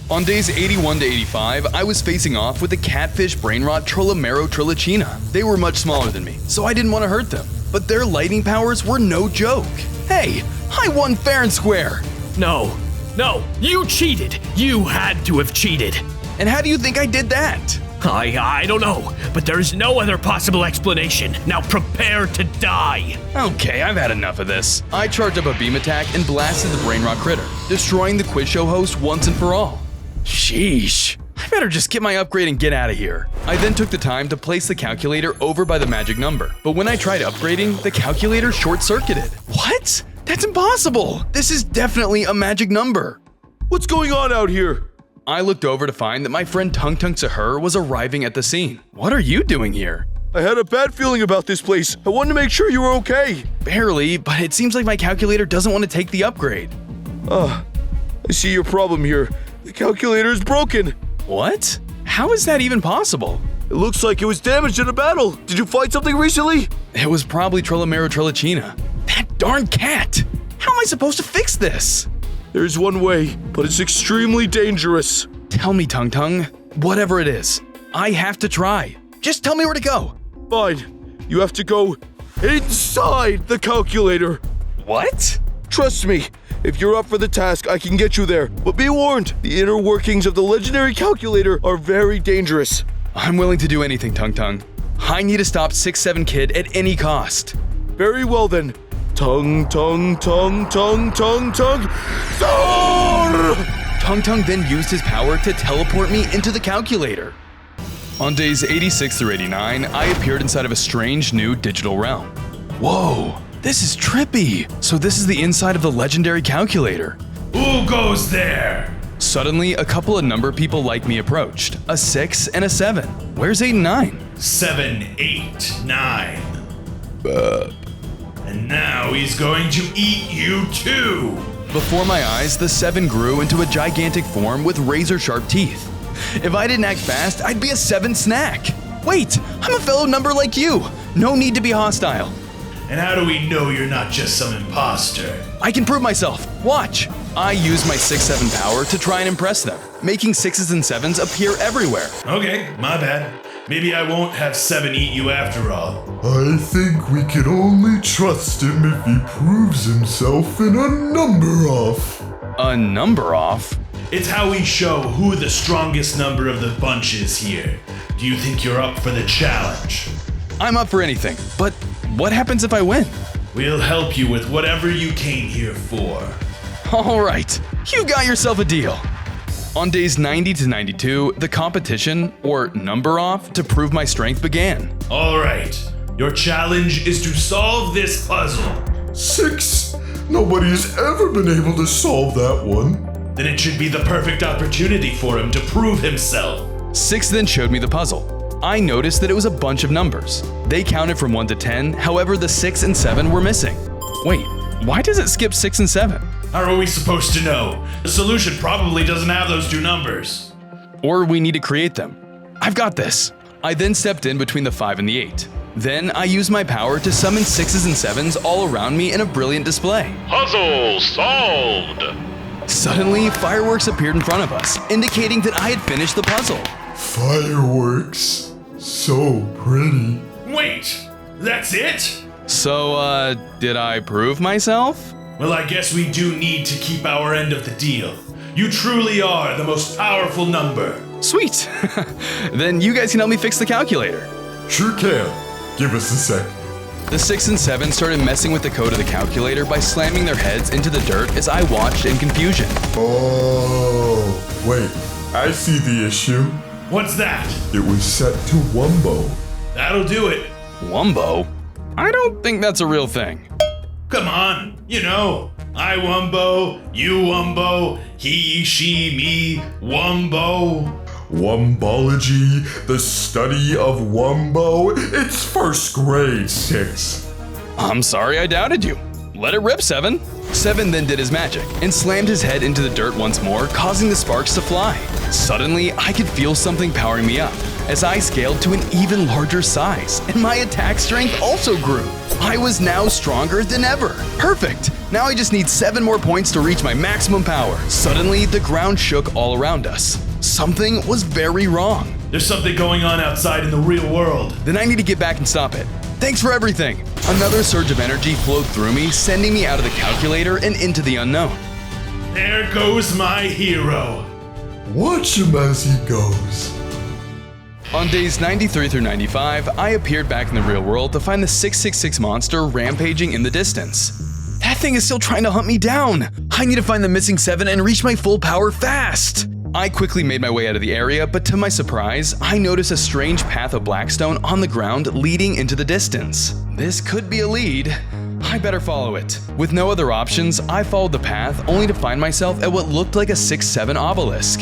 On days 81 to 85, I was facing off with the catfish brainrot Trollamero Trollachina. They were much smaller than me, so I didn't want to hurt them. But their lightning powers were no joke. Hey, I won fair and square. No, No, you cheated. You had to have cheated. And how do you think I did that? I don't know, but there's no other possible explanation. Now prepare to die. Okay, I've had enough of this. I charged up a beam attack and blasted the brainrot critter, destroying the quiz show host once and for all. Sheesh. I better just get my upgrade and get out of here. I then took the time to place the calculator over by the magic number, but when I tried upgrading, the calculator short-circuited. What? That's impossible! This is definitely a magic number. What's going on out here? I looked over to find that my friend Tung Tung Sahur was arriving at the scene. What are you doing here? I had a bad feeling about this place. I wanted to make sure you were okay. Barely, but it seems like my calculator doesn't want to take the upgrade. I see your problem here. The calculator is broken. What? How is that even possible? It looks like it was damaged in a battle. Did you fight something recently? It was probably Trollamero Trellacina. That darn cat! How am I supposed to fix this? There's one way, but it's extremely dangerous. Tell me, Tung Tung. Whatever it is, I have to try. Just tell me where to go. Fine. You have to go inside the calculator. What? Trust me. If you're up for the task, I can get you there. But be warned, the inner workings of the legendary calculator are very dangerous. I'm willing to do anything, Tung Tung. I need to stop 6'7" Kid at any cost. Very well then. Tung, tung, tung, tung, tung, tung, tung! Tung Tung then used his power to teleport me into the calculator. On days 86 through 89, I appeared inside of a strange new digital realm. Whoa, this is trippy. So this is the inside of the legendary calculator. Who goes there? Suddenly, a couple of number people like me approached. A 6 and a 7. Where's 8 and 9? 7, 8, 9. And now he's going to eat you too! Before my eyes, the 7 grew into a gigantic form with razor-sharp teeth. If I didn't act fast, I'd be a 7 snack. Wait, I'm a fellow number like you. No need to be hostile. And how do we know you're not just some imposter? I can prove myself. Watch. I use my 6-7 power to try and impress them, making 6s and 7s appear everywhere. Okay, my bad. Maybe I won't have 7 eat you after all. I think we can only trust him if he proves himself in a number off. A number off? It's how we show who the strongest number of the bunch is here. Do you think you're up for the challenge? I'm up for anything, but what happens if I win? We'll help you with whatever you came here for. All right, you got yourself a deal. On days 90 to 92, the competition, or number off, to prove my strength began. All right, your challenge is to solve this puzzle. 6? Nobody's ever been able to solve that one. Then it should be the perfect opportunity for him to prove himself. 6 then showed me the puzzle. I noticed that it was a bunch of numbers. They counted from 1 to 10, however the 6 and 7 were missing. Wait, why does it skip 6 and 7? How are we supposed to know? The solution probably doesn't have those 2 numbers. Or we need to create them. I've got this. I then stepped in between the 5 and the 8. Then I used my power to summon 6s and 7s all around me in a brilliant display. Puzzle solved! Suddenly, fireworks appeared in front of us, indicating that I had finished the puzzle. Fireworks. So pretty. Wait, that's it? So, did I prove myself? Well, I guess we do need to keep our end of the deal. You truly are the most powerful number. Sweet. Then you guys can help me fix the calculator. Sure can. Give us a sec. The 6 and 7 started messing with the code of the calculator by slamming their heads into the dirt as I watched in confusion. Oh, wait. I see the issue. What's that? It was set to Wumbo. That'll do it. Wumbo? I don't think that's a real thing. Come on, you know. I Wumbo, you Wumbo, he, she, me, Wumbo. Wumbology, the study of Wumbo. It's first grade, 6. I'm sorry I doubted you. Let it rip, 7. 7 then did his magic and slammed his head into the dirt once more, causing the sparks to fly. Suddenly, I could feel something powering me up as I scaled to an even larger size, and my attack strength also grew. I was now stronger than ever. Perfect! Now I just need 7 more points to reach my maximum power. Suddenly, the ground shook all around us. Something was very wrong. There's something going on outside in the real world. Then I need to get back and stop it. Thanks for everything. Another surge of energy flowed through me, sending me out of the calculator and into the unknown. There goes my hero. Watch him as he goes. On days 93 through 95, I appeared back in the real world to find the 666 monster rampaging in the distance. That thing is still trying to hunt me down! I need to find the missing 7 and reach my full power fast! I quickly made my way out of the area, but to my surprise, I noticed a strange path of blackstone on the ground leading into the distance. This could be a lead. I better follow it. With no other options, I followed the path only to find myself at what looked like a 6-7 obelisk.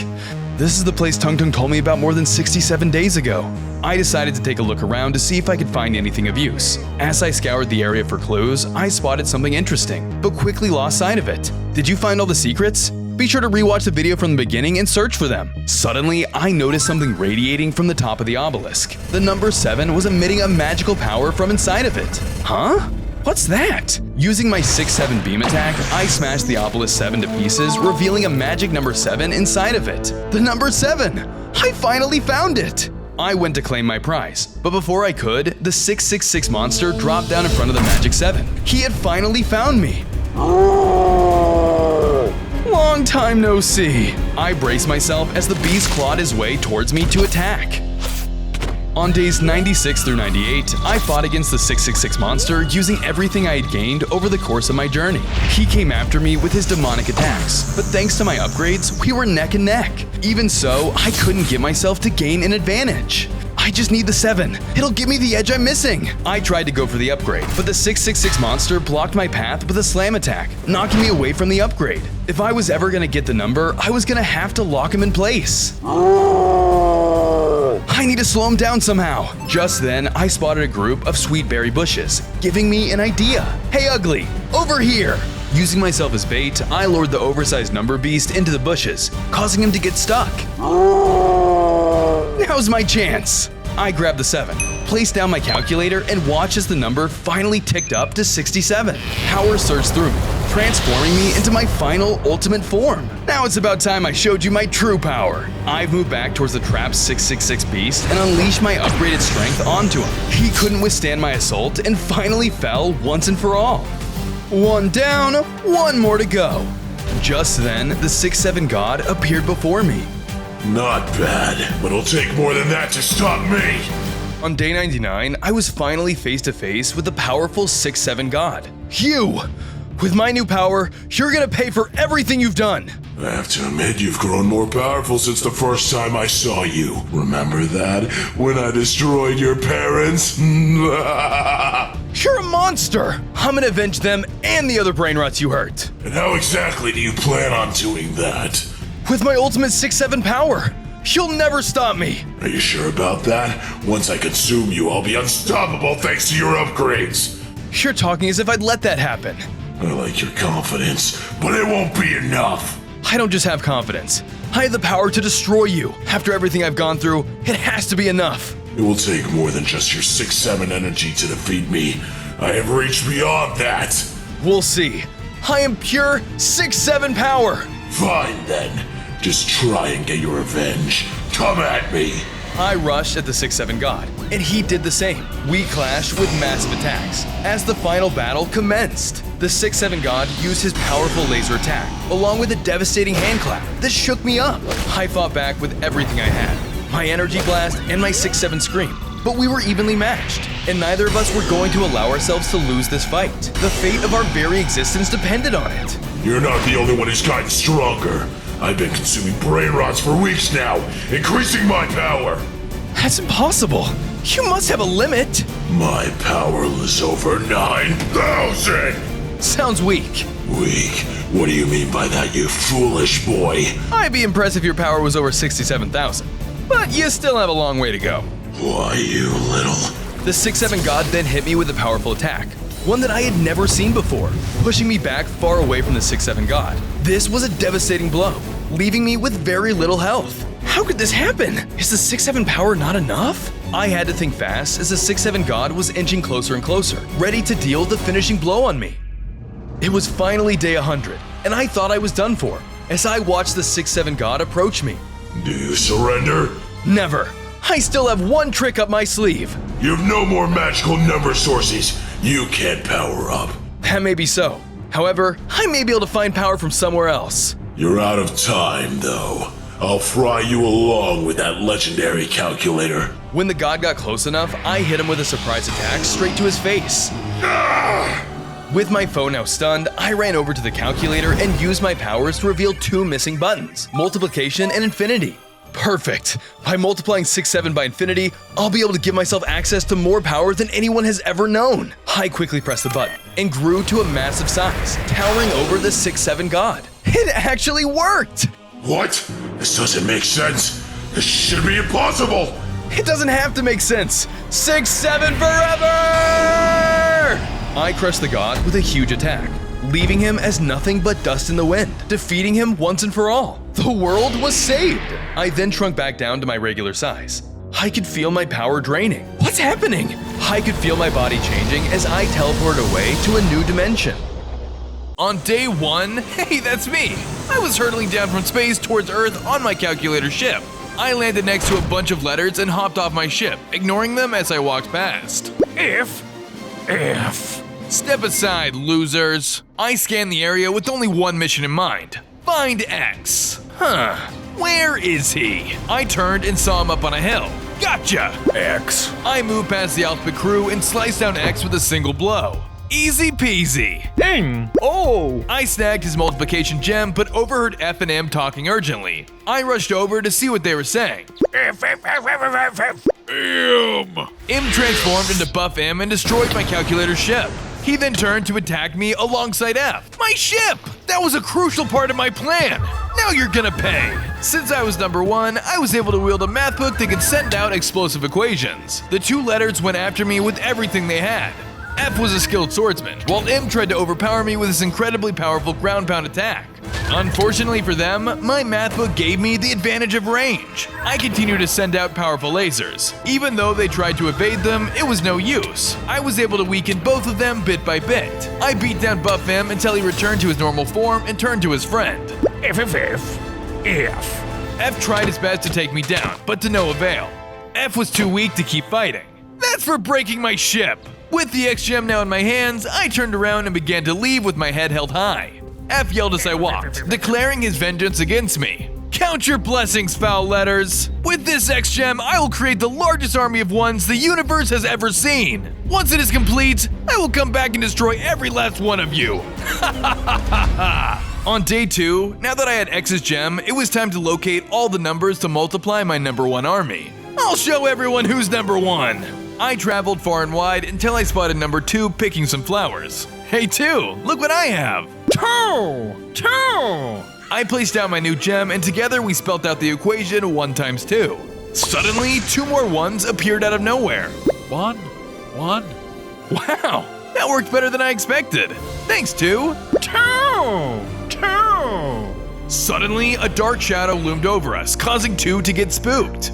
This is the place Tung Tung told me about more than 67 days ago. I decided to take a look around to see if I could find anything of use. As I scoured the area for clues, I spotted something interesting, but quickly lost sight of it. Did you find all the secrets? Be sure to rewatch the video from the beginning and search for them. Suddenly, I noticed something radiating from the top of the obelisk. The number 7 was emitting a magical power from inside of it. Huh? What's that? Using my 6-7 beam attack, I smashed the obelisk 7 to pieces, revealing a magic number 7 inside of it. The number 7! I finally found it! I went to claim my prize, but before I could, the 666 monster dropped down in front of the magic 7. He had finally found me. Long time no see. I braced myself as the beast clawed his way towards me to attack. On days 96 through 98, I fought against the 666 monster using everything I had gained over the course of my journey. He came after me with his demonic attacks, but thanks to my upgrades, we were neck and neck. Even so, I couldn't get myself to gain an advantage. I just need the 7. It'll give me the edge I'm missing. I tried to go for the upgrade, but the 666 monster blocked my path with a slam attack, knocking me away from the upgrade. If I was ever gonna get the number, I was gonna have to lock him in place. I need to slow him down somehow. Just then, I spotted a group of sweetberry bushes, giving me an idea. Hey Ugly, over here! Using myself as bait, I lured the oversized number beast into the bushes, causing him to get stuck. Now's my chance! I grabbed the 7, placed down my calculator, and watched as the number finally ticked up to 67. Power surged through me, transforming me into my final ultimate form. Now it's about time I showed you my true power. I've moved back towards the trapped 666 beast and unleashed my upgraded strength onto him. He couldn't withstand my assault and finally fell once and for all. One down, one more to go. Just then, the 6-7 god appeared before me. Not bad, but it'll take more than that to stop me. On day 99, I was finally face to face with the powerful 6-7 god. You! With my new power, you're gonna pay for everything you've done! I have to admit, you've grown more powerful since the first time I saw you. Remember that? When I destroyed your parents? You're a monster! I'm gonna avenge them and the other brainrots you hurt. And how exactly do you plan on doing that? With my ultimate 6-7 power! You'll never stop me! Are you sure about that? Once I consume you, I'll be unstoppable thanks to your upgrades! You're talking as if I'd let that happen. I like your confidence, but it won't be enough! I don't just have confidence. I have the power to destroy you. After everything I've gone through, it has to be enough. It will take more than just your 6-7 energy to defeat me. I have reached beyond that! We'll see. I am pure 6-7 power! Fine then. Just try and get your revenge. Come at me! I rushed at the 6-7 god, and he did the same. We clashed with massive attacks. As the final battle commenced, the 6-7 god used his powerful laser attack, along with a devastating handclap that shook me up. I fought back with everything I had, my energy blast and my 6-7 scream. But we were evenly matched, and neither of us were going to allow ourselves to lose this fight. The fate of our very existence depended on it. You're not the only one who's gotten stronger. I've been consuming brain rots for weeks now, increasing my power. That's impossible. You must have a limit. My power is over 9,000. Sounds weak. Weak? What do you mean by that, you foolish boy? I'd be impressed if your power was over 67,000, but you still have a long way to go. Why, you little... The 6-7 god then hit me with a powerful attack, one that I had never seen before, pushing me back far away from the 6-7 god. This was a devastating blow, leaving me with very little health. How could this happen? Is the 6-7 power not enough? I had to think fast as the 6-7 god was inching closer and closer, ready to deal the finishing blow on me. It was finally day 100, and I thought I was done for, as I watched the 6-7 god approach me. Do you surrender? Never. I still have one trick up my sleeve. You have no more magical number sources. You can't power up. That may be so. However, I may be able to find power from somewhere else. You're out of time, though. I'll fry you along with that legendary calculator. When the god got close enough, I hit him with a surprise attack straight to his face. With my foe now stunned, I ran over to the calculator and used my powers to reveal 2 missing buttons, multiplication and infinity. Perfect! By multiplying 6-7 by infinity, I'll be able to give myself access to more power than anyone has ever known. I quickly pressed the button and grew to a massive size, towering over the 6-7 god. It actually worked! What? This doesn't make sense. This should be impossible. It doesn't have to make sense. 6-7 forever! I crushed the god with a huge attack, leaving him as nothing but dust in the wind, defeating him once and for all. The world was saved! I then shrunk back down to my regular size. I could feel my power draining. What's happening? I could feel my body changing as I teleported away to a new dimension. On day 1, hey, that's me! I was hurtling down from space towards Earth on my calculator ship. I landed next to a bunch of letters and hopped off my ship, ignoring them as I walked past. If. Step aside, losers. I scanned the area with only one mission in mind. Find X. Where is he? I turned and saw him up on a hill. Gotcha! X. I moved past the alphabet crew and sliced down X with a single blow. Easy peasy. Ding! Oh! I snagged his multiplication gem, but overheard F and M talking urgently. I rushed over to see what they were saying. M transformed into Buff M and destroyed my calculator ship. He then turned to attack me alongside F. My ship! That was a crucial part of my plan. Now you're gonna pay. Since I was number 1, I was able to wield a math book that could send out explosive equations. The 2 letters went after me with everything they had. F was a skilled swordsman, while M tried to overpower me with his incredibly powerful ground pound attack. Unfortunately for them, my math book gave me the advantage of range. I continued to send out powerful lasers. Even though they tried to evade them, it was no use. I was able to weaken both of them bit by bit. I beat down Buff M until he returned to his normal form and turned to his friend. F tried his best to take me down, but to no avail. F was too weak to keep fighting. That's for breaking my ship! With the X-Gem now in my hands, I turned around and began to leave with my head held high. F yelled as I walked, declaring his vengeance against me. Count your blessings, foul letters! With this X-Gem, I will create the largest army of ones the universe has ever seen! Once it is complete, I will come back and destroy every last one of you! On day 2, now that I had X's gem, it was time to locate all the numbers to multiply my number 1 army. I'll show everyone who's number 1! I traveled far and wide until I spotted number 2 picking some flowers. Hey 2, look what I have! 2! I placed down my new gem and together we spelt out the equation 1 times 2. Suddenly, 2 more 1s appeared out of nowhere. 1. Wow, that worked better than I expected. Thanks 2. 2! Suddenly, a dark shadow loomed over us, causing 2 to get spooked.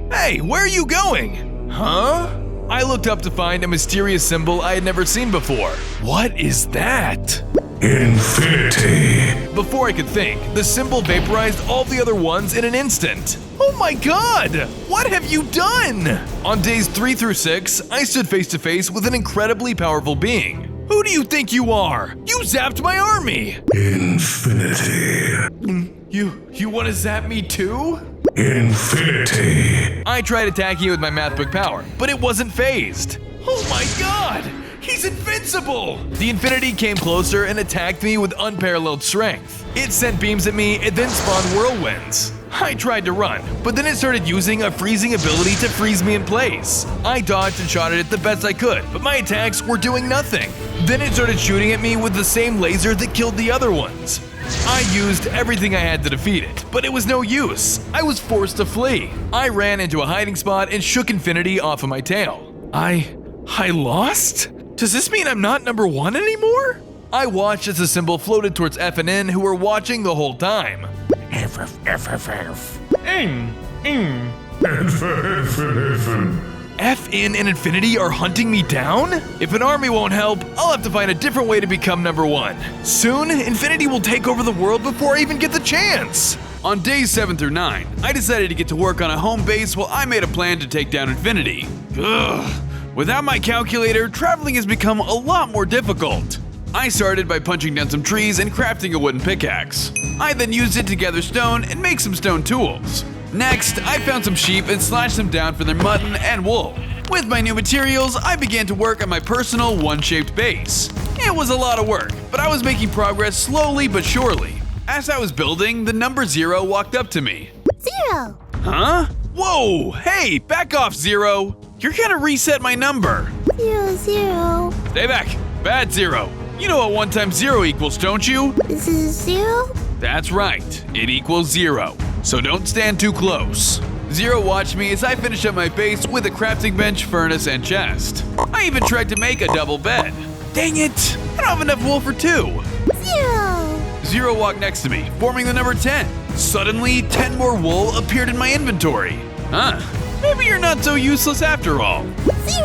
Hey, where are you going? Huh? I looked up to find a mysterious symbol I had never seen before. What is that? Infinity. Before I could think, the symbol vaporized all the other 1s in an instant. Oh my god! What have you done? On days 3 through 6, I stood face to face with an incredibly powerful being. Who do you think you are? You zapped my army! Infinity. You wanna zap me too? Infinity. I tried attacking you with my math book power, but it wasn't phased. Oh my god! He's invincible! The Infinity came closer and attacked me with unparalleled strength. It sent beams at me and then spawned whirlwinds. I tried to run, but then it started using a freezing ability to freeze me in place. I dodged and shot at it the best I could, but my attacks were doing nothing. Then it started shooting at me with the same laser that killed the other ones. I used everything I had to defeat it, but it was no use. I was forced to flee. I ran into a hiding spot and shook Infinity off of my tail. I lost? Does this mean I'm not number 1 anymore? I watched as the symbol floated towards F and N, who were watching the whole time. F, N, and Infinity are hunting me down? If an army won't help, I'll have to find a different way to become number 1. Soon, Infinity will take over the world before I even get the chance! On days 7 through 9, I decided to get to work on a home base while I made a plan to take down Infinity. Ugh. Without my calculator, traveling has become a lot more difficult. I started by punching down some trees and crafting a wooden pickaxe. I then used it to gather stone and make some stone tools. Next, I found some sheep and slashed them down for their mutton and wool. With my new materials, I began to work on my personal one-shaped base. It was a lot of work, but I was making progress slowly but surely. As I was building, the number 0 walked up to me. 0. Huh? Whoa! Hey, back off, 0! You're gonna reset my number. 0. Stay back. Bad 0. You know what 1 times 0 equals, don't you? This is 0? That's right. It equals 0. So don't stand too close. 0 watched me as I finished up my base with a crafting bench, furnace, and chest. I even tried to make a double bed. Dang it! I don't have enough wool for 2. 0. 0 walked next to me, forming the number 10. Suddenly, 10 more wool appeared in my inventory. Huh. Maybe you're not so useless after all. 0.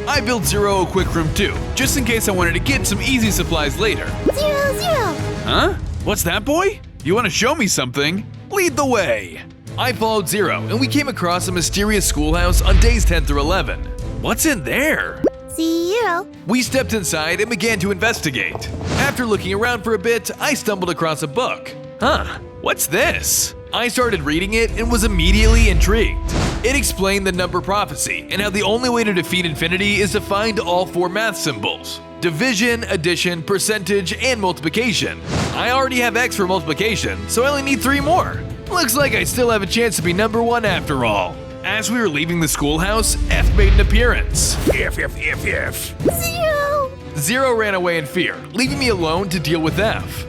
I built 0 a quick room too, just in case I wanted to get some easy supplies later. 0. Huh? What's that, boy? You want to show me something? Lead the way. I followed 0, and we came across a mysterious schoolhouse on days 10 through 11. What's in there? 0. We stepped inside and began to investigate. After looking around for a bit, I stumbled across a book. Huh, what's this? I started reading it and was immediately intrigued. It explained the number prophecy and how the only way to defeat infinity is to find all 4 math symbols: division, addition, percentage, and multiplication. I already have X for multiplication, so I only need 3 more. Looks like I still have a chance to be number 1 after all. As we were leaving the schoolhouse, F made an appearance. F. 0. 0 ran away in fear, leaving me alone to deal with F.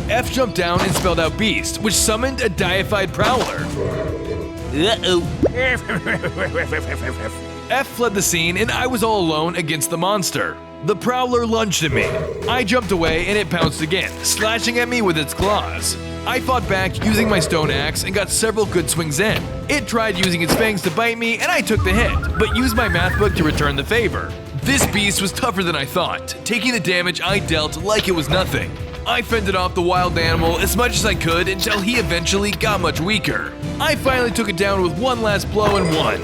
F jumped down and spelled out beast, which summoned a deified prowler. Uh-oh. F fled the scene and I was all alone against the monster. The prowler lunged at me. I jumped away and it pounced again, slashing at me with its claws. I fought back using my stone axe and got several good swings in. It tried using its fangs to bite me and I took the hit, but used my math book to return the favor. This beast was tougher than I thought, taking the damage I dealt like it was nothing. I fended off the wild animal as much as I could until he eventually got much weaker. I finally took it down with one last blow and won.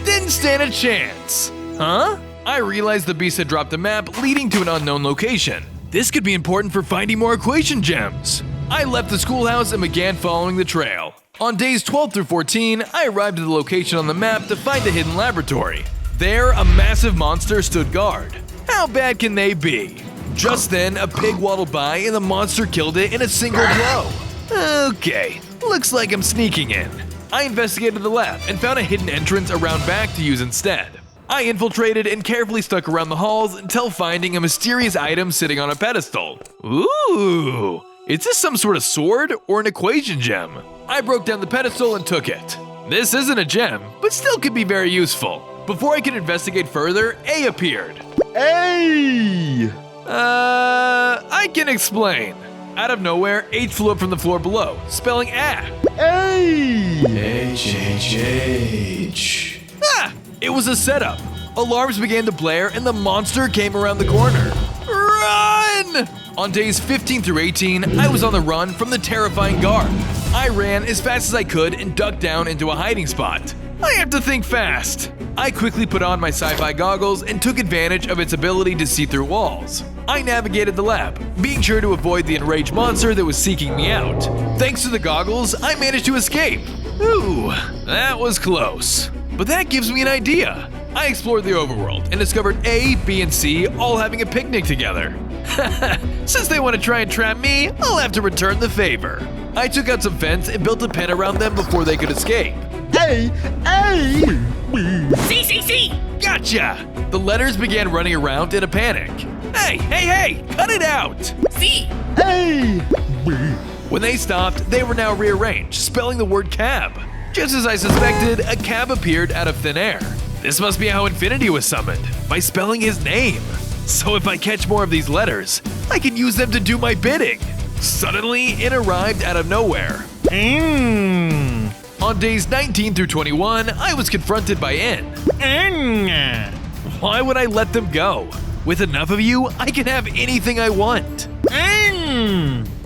Didn't stand a chance. Huh? I realized the beast had dropped a map leading to an unknown location. This could be important for finding more equation gems. I left the schoolhouse and began following the trail. On days 12 through 14, I arrived at the location on the map to find a hidden laboratory. There, a massive monster stood guard. How bad can they be? Just then, a pig waddled by and the monster killed it in a single blow. Okay, looks like I'm sneaking in. I investigated the lab and found a hidden entrance around back to use instead. I infiltrated and carefully stuck around the halls until finding a mysterious item sitting on a pedestal. Ooh, is this some sort of sword or an equation gem? I broke down the pedestal and took it. This isn't a gem, but still could be very useful. Before I could investigate further, A appeared. Hey! I can explain. Out of nowhere, H flew up from the floor below, spelling A. Hey! H. Ah! It was a setup. Alarms began to blare and the monster came around the corner. Run! On days 15 through 18, I was on the run from the terrifying guard. I ran as fast as I could and ducked down into a hiding spot. I have to think fast. I quickly put on my sci-fi goggles and took advantage of its ability to see through walls. I navigated the lab, being sure to avoid the enraged monster that was seeking me out. Thanks to the goggles, I managed to escape. Ooh, that was close. But that gives me an idea. I explored the overworld and discovered A, B, and C all having a picnic together. Since they want to try and trap me, I'll have to return the favor. I took out some fence and built a pen around them before they could escape. Hey! Hey! C. Gotcha! The letters began running around in a panic. Hey! Cut it out! C. Hey! When they stopped, they were now rearranged, spelling the word cab. Just as I suspected, a cab appeared out of thin air. This must be how Infinity was summoned, by spelling his name. So if I catch more of these letters, I can use them to do my bidding. Suddenly, it arrived out of nowhere. On days 19 through 21, I was confronted by N. Why would I let them go? With enough of you, I can have anything I want.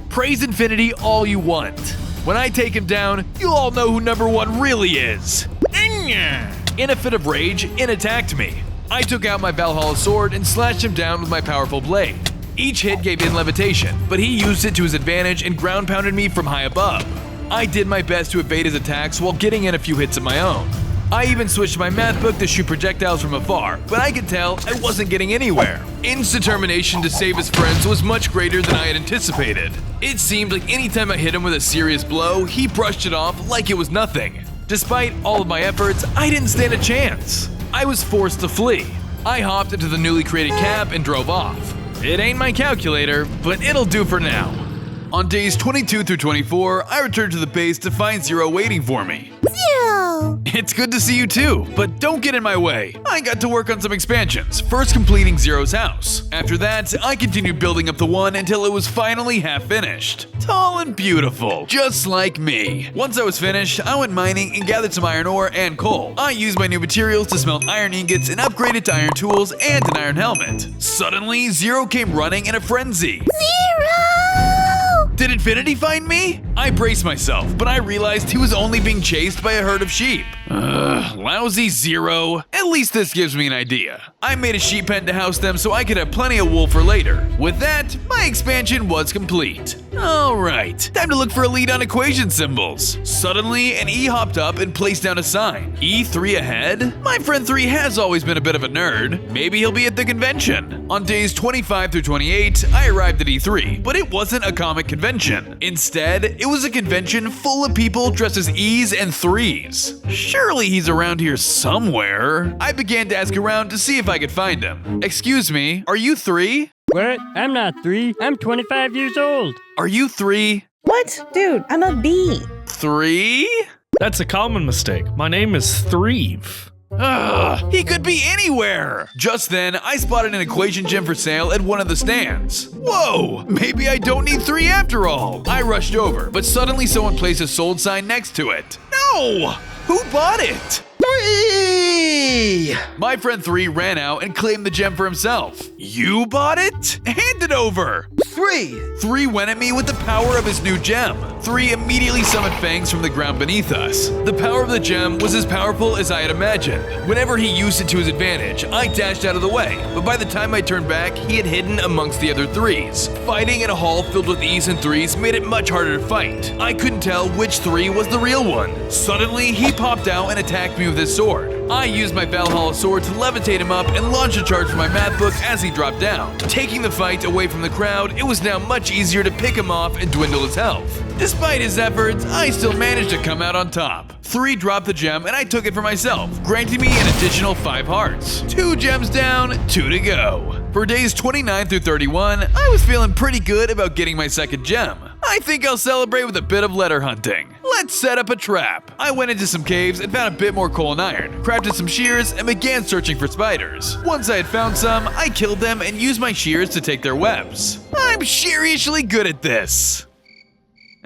Praise Infinity all you want. When I take him down, you'll all know who number 1 really is. In a fit of rage, N attacked me. I took out my Valhalla sword and slashed him down with my powerful blade. Each hit gave in levitation, but he used it to his advantage and ground pounded me from high above. I did my best to evade his attacks while getting in a few hits of my own. I even switched my math book to shoot projectiles from afar, but I could tell I wasn't getting anywhere. In's determination to save his friends was much greater than I had anticipated. It seemed like anytime I hit him with a serious blow, he brushed it off like it was nothing. Despite all of my efforts, I didn't stand a chance. I was forced to flee. I hopped into the newly created cab and drove off. It ain't my calculator, but it'll do for now. On days 22 through 24, I returned to the base to find Zero waiting for me. Zero! It's good to see you too, but don't get in my way. I got to work on some expansions, first completing Zero's house. After that, I continued building up the one until it was finally half finished. Tall and beautiful, just like me. Once I was finished, I went mining and gathered some iron ore and coal. I used my new materials to smelt iron ingots and upgraded to iron tools and an iron helmet. Suddenly, Zero came running in a frenzy. Zero! Did Infinity find me? I braced myself, but I realized he was only being chased by a herd of sheep. Lousy Zero. At least this gives me an idea. I made a sheep pen to house them so I could have plenty of wool for later. With that, my expansion was complete. Alright, time to look for a lead on equation symbols. Suddenly, an E hopped up and placed down a sign. E3 ahead? My friend 3 has always been a bit of a nerd. Maybe he'll be at the convention. On days 25 through 28, I arrived at E3, but it wasn't a comic convention. Instead, it was a convention full of people dressed as E's and 3's. Surely he's around here somewhere. I began to ask around to see if I could find him. Excuse me, are you 3? What? I'm not 3. I'm 25 years old. Are you 3? What? Dude, I'm a B. 3? That's a common mistake. My name is Threve. He could be anywhere! Just then, I spotted an equation gem for sale at one of the stands. Whoa! Maybe I don't need 3 after all! I rushed over, but suddenly someone placed a sold sign next to it. No! Who bought it? 3! My friend 3 ran out and claimed the gem for himself. You bought it? Hand it over! 3 went at me with the power of his new gem. 3 immediately summoned fangs from the ground beneath us. The power of the gem was as powerful as I had imagined. Whenever he used it to his advantage, I dashed out of the way, but by the time I turned back, he had hidden amongst the other 3's. Fighting in a hall filled with E's and 3's made it much harder to fight. I couldn't tell which 3 was the real one. Suddenly, he popped out and attacked me with his sword. I used my Valhalla sword to levitate him up and launch a charge from my math book as he dropped down. Taking the fight away from the crowd, it was now much easier to pick him off and dwindle his health. Despite his efforts, I still managed to come out on top. 3 dropped the gem and I took it for myself, granting me an additional 5 hearts. 2 gems down, 2 to go. For days 29 through 31, I was feeling pretty good about getting my second gem. I think I'll celebrate with a bit of letter hunting. Let's set up a trap. I went into some caves and found a bit more coal and iron, crafted some shears, and began searching for spiders. Once I had found some, I killed them and used my shears to take their webs. I'm sheerishly good at this.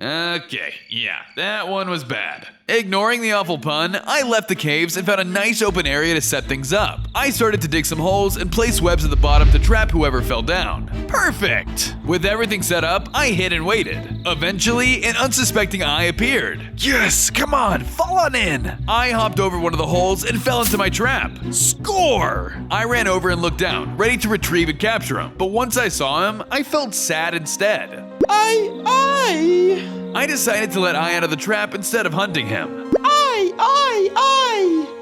Okay, yeah, that one was bad. Ignoring the awful pun, I left the caves and found a nice open area to set things up. I started to dig some holes and place webs at the bottom to trap whoever fell down. Perfect! With everything set up, I hid and waited. Eventually, an unsuspecting eye appeared. Yes, come on, fall on in! I hopped over one of the holes and fell into my trap. Score! I ran over and looked down, ready to retrieve and capture him, but once I saw him, I felt sad instead. I decided to let I out of the trap instead of hunting him.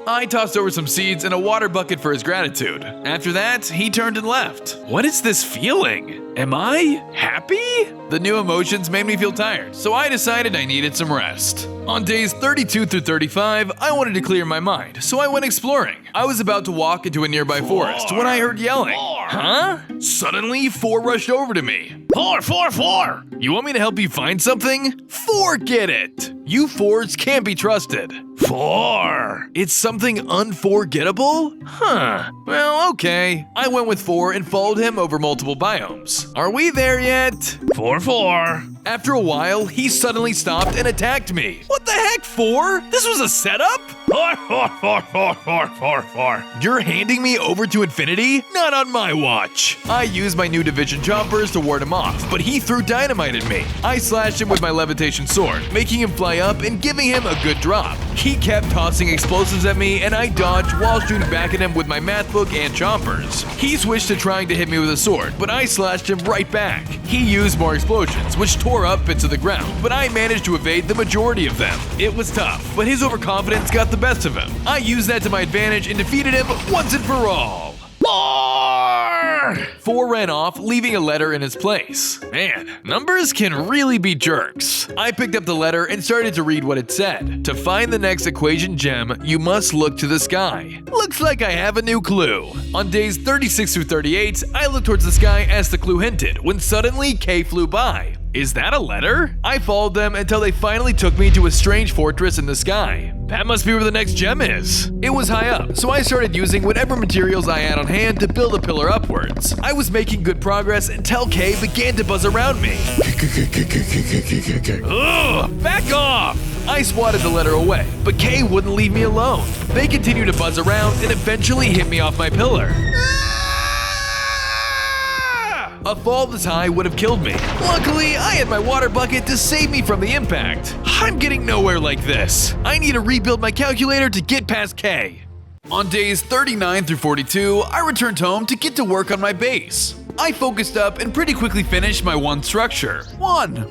I tossed over some seeds and a water bucket for his gratitude. After that, he turned and left. What is this feeling? Am I happy? The new emotions made me feel tired, so I decided I needed some rest. On days 32 through 35, I wanted to clear my mind, so I went exploring. I was about to walk into a nearby forest when I heard yelling. Huh? Suddenly, 4 rushed over to me. 4! You want me to help you find something? Forget it! You 4s can't be trusted. 4! It's something unforgettable? Huh. Well, okay. I went with 4 and followed him over multiple biomes. Are we there yet? 4. After a while, he suddenly stopped and attacked me. What the heck, 4? This was a setup? You're handing me over to infinity? Not on my watch. I used my new division chompers to ward him off, but he threw dynamite at me. I slashed him with my levitation sword, making him fly up and giving him a good drop. He kept tossing explosives at me, and I dodged while shooting back at him with my math book and chompers. He switched to trying to hit me with a sword, but I slashed him right back. He used more explosions, which tore up bits of the ground, but I managed to evade the majority of them. It was tough, but his overconfidence got the best of him. I used that to my advantage and defeated him once and for all. 4 ran off, leaving a letter in his place. Man, numbers can really be jerks. I picked up the letter and started to read what it said. To find the next equation gem, you must look to the sky. Looks like I have a new clue. On days 36 through 38, I looked towards the sky as the clue hinted, when suddenly K flew by. Is that a letter? I followed them until they finally took me to a strange fortress in the sky. That must be where the next gem is. It was high up, so I started using whatever materials I had on hand to build a pillar upwards. I was making good progress until K began to buzz around me. Ugh, back off! I swatted the letter away, but K wouldn't leave me alone. They continued to buzz around and eventually hit me off my pillar. A fall this high would have killed me. Luckily, I had my water bucket to save me from the impact. I'm getting nowhere like this. I need to rebuild my calculator to get past K. On days 39 through 42, I returned home to get to work on my base. I focused up and pretty quickly finished my one structure. One.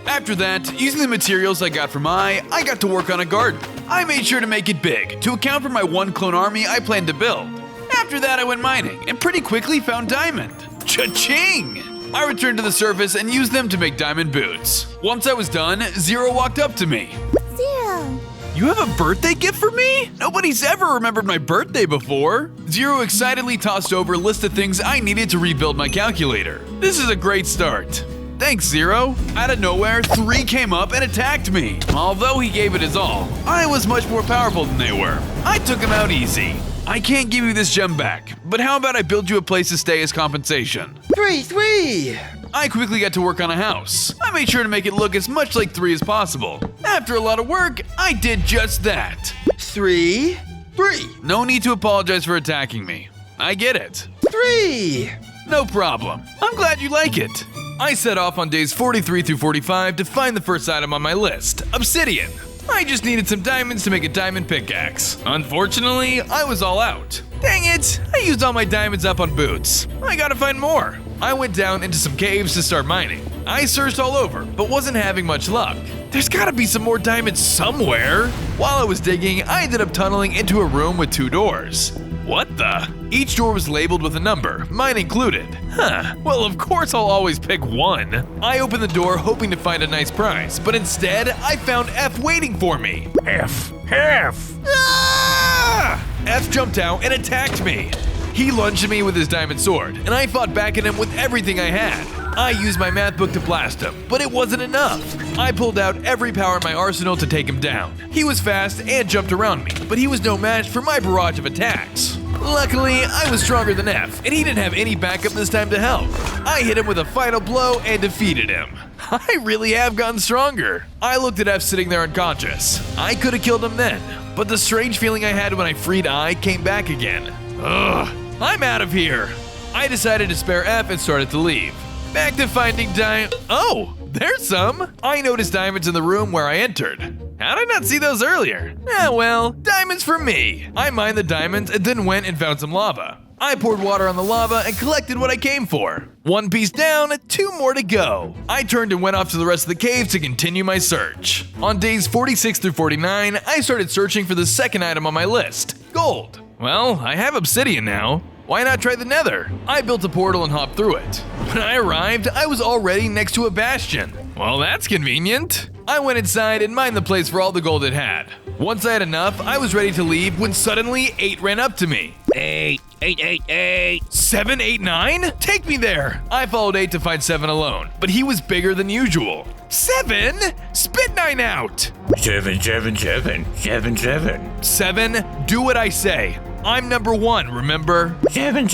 After that, using the materials I got from I got to work on a garden. I made sure to make it big to account for my one clone army I planned to build. After that, I went mining and pretty quickly found diamond. Cha-ching! I returned to the surface and used them to make diamond boots. Once I was done, Zero walked up to me. Zero. You have a birthday gift for me? Nobody's ever remembered my birthday before. Zero excitedly tossed over a list of things I needed to rebuild my calculator. This is a great start. Thanks, Zero. Out of nowhere, 3 came up and attacked me. Although he gave it his all, I was much more powerful than they were. I took him out easy. I can't give you this gem back, but how about I build you a place to stay as compensation? 3. I quickly got to work on a house. I made sure to make it look as much like 3 as possible. After a lot of work, I did just that. 3. No need to apologize for attacking me. I get it. 3. No problem. I'm glad you like it. I set off on days 43 through 45 to find the first item on my list, obsidian. I just needed some diamonds to make a diamond pickaxe. Unfortunately, I was all out. Dang it, I used all my diamonds up on boots. I gotta find more. I went down into some caves to start mining. I searched all over, but wasn't having much luck. There's gotta be some more diamonds somewhere. While I was digging, I ended up tunneling into a room with 2 doors. What the? Each door was labeled with a number, mine included. Well, of course I'll always pick 1. I opened the door hoping to find a nice prize, but instead, I found F waiting for me. F. Ah! F jumped out and attacked me. He lunged at me with his diamond sword, and I fought back at him with everything I had. I used my math book to blast him, but it wasn't enough. I pulled out every power in my arsenal to take him down. He was fast and jumped around me, but he was no match for my barrage of attacks. Luckily, I was stronger than F, and he didn't have any backup this time to help. I hit him with a final blow and defeated him. I really have gotten stronger. I looked at F sitting there unconscious. I could have killed him then, but the strange feeling I had when I freed I came back again. Ugh, I'm out of here. I decided to spare F and started to leave. Back to finding Oh, there's some. I noticed diamonds in the room where I entered. How did I not see those earlier? Well, diamonds for me. I mined the diamonds and then went and found some lava. I poured water on the lava and collected what I came for. 1 piece down, 2 more to go. I turned and went off to the rest of the cave to continue my search. On days 46 through 49, I started searching for the second item on my list, gold. Well, I have obsidian now. Why not try the nether? I built a portal and hopped through it. When I arrived, I was already next to a bastion. Well, that's convenient. I went inside and mined the place for all the gold it had. Once I had enough, I was ready to leave when suddenly 8 ran up to me. 8. 7, 8, 9? Take me there. I followed 8 to find 7 alone, but he was bigger than usual. 7? Spit 9 out. 7. 7, do what I say. I'm number 1, remember? 7.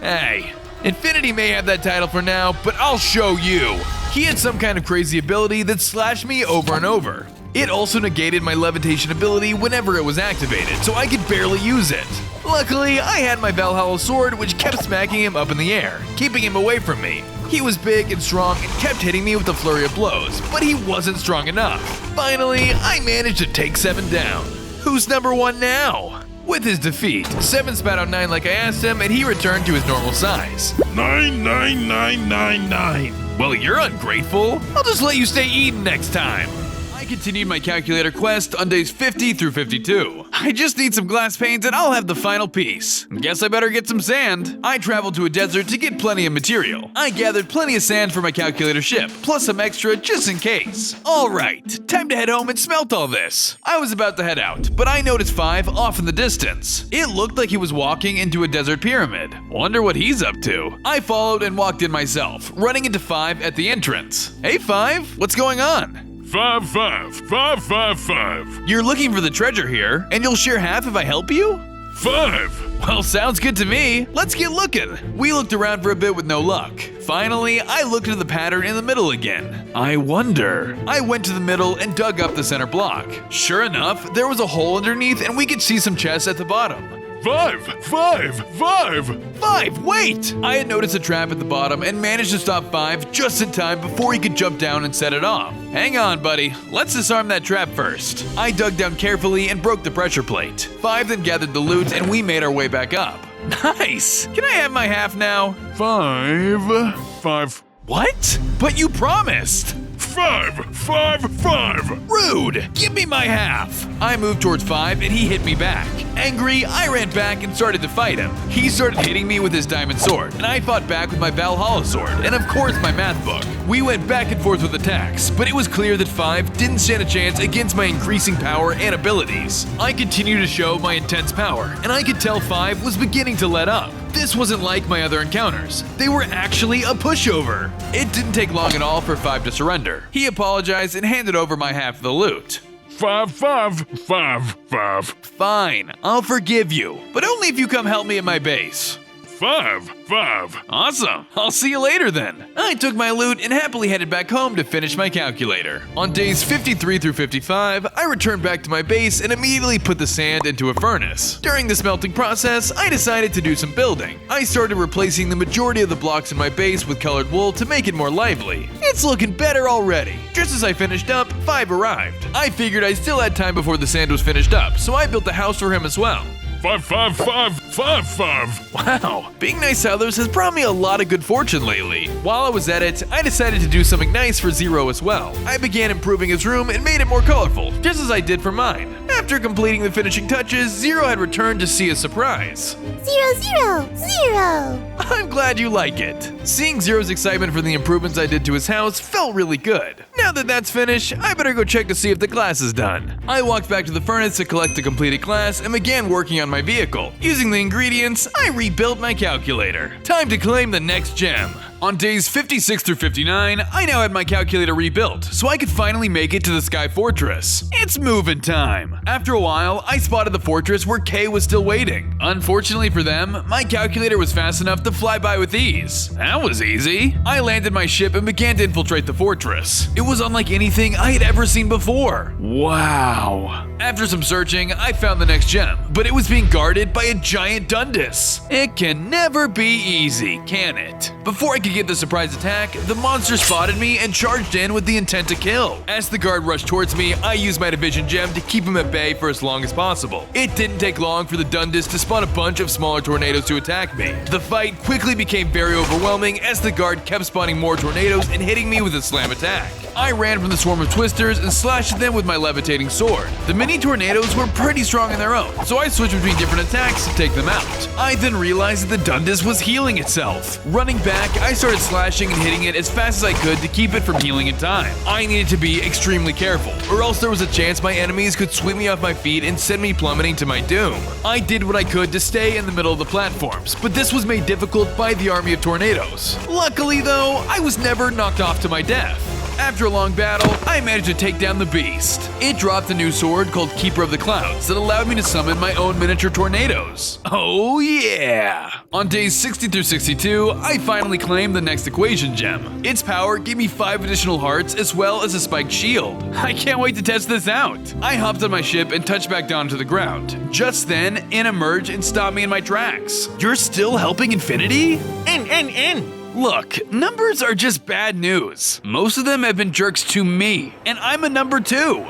Hey, Infinity may have that title for now, but I'll show you. He had some kind of crazy ability that slashed me over and over. It also negated my levitation ability whenever it was activated, so I could barely use it. Luckily, I had my Valhalla sword, which kept smacking him up in the air, keeping him away from me. He was big and strong and kept hitting me with a flurry of blows, but he wasn't strong enough. Finally, I managed to take 7 down. Who's number 1 now? With his defeat, 7 spat out 9 like I asked him, and he returned to his normal size. 99999. Well, you're ungrateful. I'll just let you stay eaten next time. I continued my calculator quest on days 50 through 52. I just need some glass panes and I'll have the final piece. Guess I better get some sand. I traveled to a desert to get plenty of material. I gathered plenty of sand for my calculator ship, plus some extra just in case. Alright, time to head home and smelt all this. I was about to head out, but I noticed 5 off in the distance. It looked like he was walking into a desert pyramid. Wonder what he's up to. I followed and walked in myself, running into 5 at the entrance. Hey 5, what's going on? 5, 5, 5, 5, 5. You're looking for the treasure here, and you'll share half if I help you? 5. Well, sounds good to me. Let's get looking. We looked around for a bit with no luck. Finally, I looked into the pattern in the middle again. I wonder. I went to the middle and dug up the center block. Sure enough, there was a hole underneath and we could see some chests at the bottom. 5, 5, 5. 5, wait! I had noticed a trap at the bottom and managed to stop 5 just in time before he could jump down and set it off. Hang on, buddy. Let's disarm that trap first. I dug down carefully and broke the pressure plate. 5 then gathered the loot and we made our way back up. Nice! Can I have my half now? 5, 5. What? But you promised! 5, 5, 5. Rude! Give me my half! I moved towards 5 and he hit me back. Angry, I ran back and started to fight him. He started hitting me with his diamond sword, and I fought back with my Valhalla sword, and of course my math book. We went back and forth with attacks, but it was clear that 5 didn't stand a chance against my increasing power and abilities. I continued to show my intense power, and I could tell 5 was beginning to let up. This wasn't like my other encounters. They were actually a pushover. It didn't take long at all for 5 to surrender. He apologized and handed over my half of the loot. 5, 5, 5, 5. Fine, I'll forgive you, but only if you come help me at my base. 5, 5. Awesome. I'll see you later then. I took my loot and happily headed back home to finish my calculator. On days 53 through 55, I returned back to my base and immediately put the sand into a furnace. During the smelting process, I decided to do some building. I started replacing the majority of the blocks in my base with colored wool to make it more lively. It's looking better already. Just as I finished up, 5 arrived. I figured I still had time before the sand was finished up, so I built a house for him as well. 5, 5, 5, 5, 5. Wow, being nice to others has brought me a lot of good fortune lately. While I was at it, I decided to do something nice for Zero as well. I began improving his room and made it more colorful, just as I did for mine. After completing the finishing touches, Zero had returned to see a surprise. 0, 0, 0. I'm glad you like it. Seeing Zero's excitement for the improvements I did to his house felt really good. Now that that's finished, I better go check to see if the glass is done. I walked back to the furnace to collect the completed glass and began working on my vehicle. Using the ingredients, I rebuilt my calculator. Time to claim the next gem. On days 56 through 59, I now had my calculator rebuilt, so I could finally make it to the Sky Fortress. It's moving time. After a while, I spotted the fortress where Kay was still waiting. Unfortunately for them, my calculator was fast enough to fly by with ease. That was easy. I landed my ship and began to infiltrate the fortress. It was unlike anything I had ever seen before. Wow. After some searching, I found the next gem, but it was being guarded by a giant Dundus. It can never be easy, can it? Before I could get the surprise attack, the monster spotted me and charged in with the intent to kill. As the guard rushed towards me, I used my division gem to keep him at bay for as long as possible. It didn't take long for the Dundus to spawn a bunch of smaller tornadoes to attack me. The fight quickly became very overwhelming as the guard kept spawning more tornadoes and hitting me with a slam attack. I ran from the swarm of twisters and slashed at them with my levitating sword. The mini tornadoes were pretty strong in their own, so I switched between different attacks to take them out. I then realized that the Dundus was healing itself. Running back, I started slashing and hitting it as fast as I could to keep it from healing in time. I needed to be extremely careful, or else there was a chance my enemies could sweep me off my feet and send me plummeting to my doom. I did what I could to stay in the middle of the platforms, but this was made difficult by the army of tornadoes. Luckily though, I was never knocked off to my death. After a long battle, I managed to take down the beast. It dropped a new sword called Keeper of the Clouds that allowed me to summon my own miniature tornadoes. Oh yeah! On days 60 through 62, I finally claimed the next equation gem. Its power gave me 5 additional hearts as well as a spiked shield. I can't wait to test this out. I hopped on my ship and touched back down to the ground. Just then, N emerged and stopped me in my tracks. You're still helping Infinity? N. Look, numbers are just bad news. Most of them have been jerks to me, and I'm a number 2.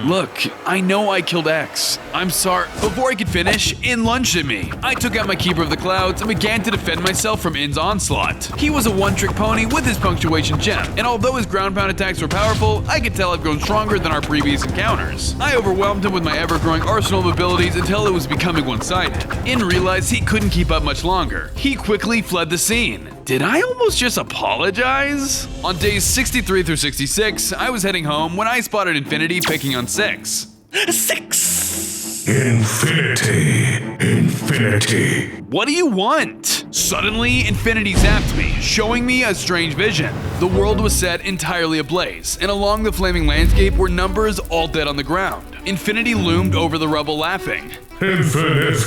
Look, I know I killed X. I'm sorry. Before I could finish, In lunged at me. I took out my Keeper of the Clouds and began to defend myself from In's onslaught. He was a one-trick pony with his punctuation gem, and although his ground pound attacks were powerful, I could tell I've grown stronger than our previous encounters. I overwhelmed him with my ever-growing arsenal of abilities until it was becoming one-sided. In realized he couldn't keep up much longer. He quickly fled the scene. Did I almost just apologize? On days 63 through 66, I was heading home when I spotted Infinity picking on 6. 6! Infinity. What do you want? Suddenly, Infinity zapped me, showing me a strange vision. The world was set entirely ablaze, and along the flaming landscape were numbers all dead on the ground. Infinity loomed over the rubble laughing. Infinite.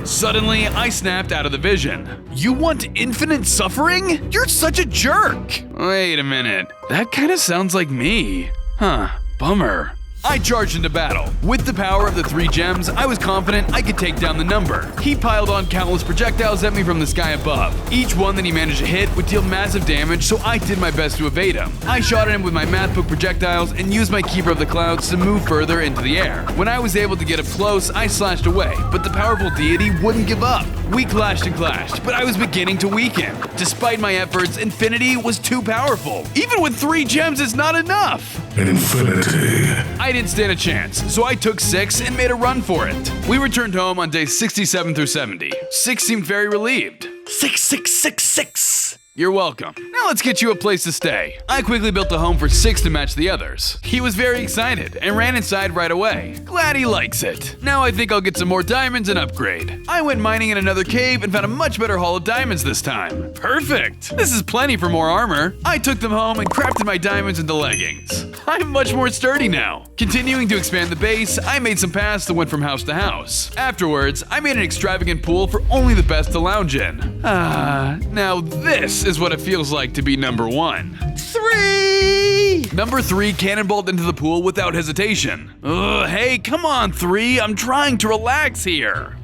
Suddenly, I snapped out of the vision. You want infinite suffering? You're such a jerk! Wait a minute. That kind of sounds like me. Huh, bummer. I charged into battle. With the power of the 3 gems, I was confident I could take down the number. He piled on countless projectiles at me from the sky above. Each one that he managed to hit would deal massive damage, so I did my best to evade him. I shot at him with my math book projectiles and used my Keeper of the Clouds to move further into the air. When I was able to get up close, I slashed away, but the powerful deity wouldn't give up. We clashed and clashed, but I was beginning to weaken. Despite my efforts, Infinity was too powerful. Even with 3 gems, it's not enough. Infinity. I didn't stand a chance, so I took 6 and made a run for it. We returned home on days 67 through 70. 6 seemed very relieved. 6. You're welcome. Now let's get you a place to stay. I quickly built a home for 6 to match the others. He was very excited and ran inside right away. Glad he likes it. Now I think I'll get some more diamonds and upgrade. I went mining in another cave and found a much better haul of diamonds this time. Perfect! This is plenty for more armor. I took them home and crafted my diamonds into leggings. I'm much more sturdy now. Continuing to expand the base, I made some paths that went from house to house. Afterwards, I made an extravagant pool for only the best to lounge in. Now this is what it feels like to be number 1. 3! Number 3 cannonballed into the pool without hesitation. Ugh, hey, come on, 3. I'm trying to relax here.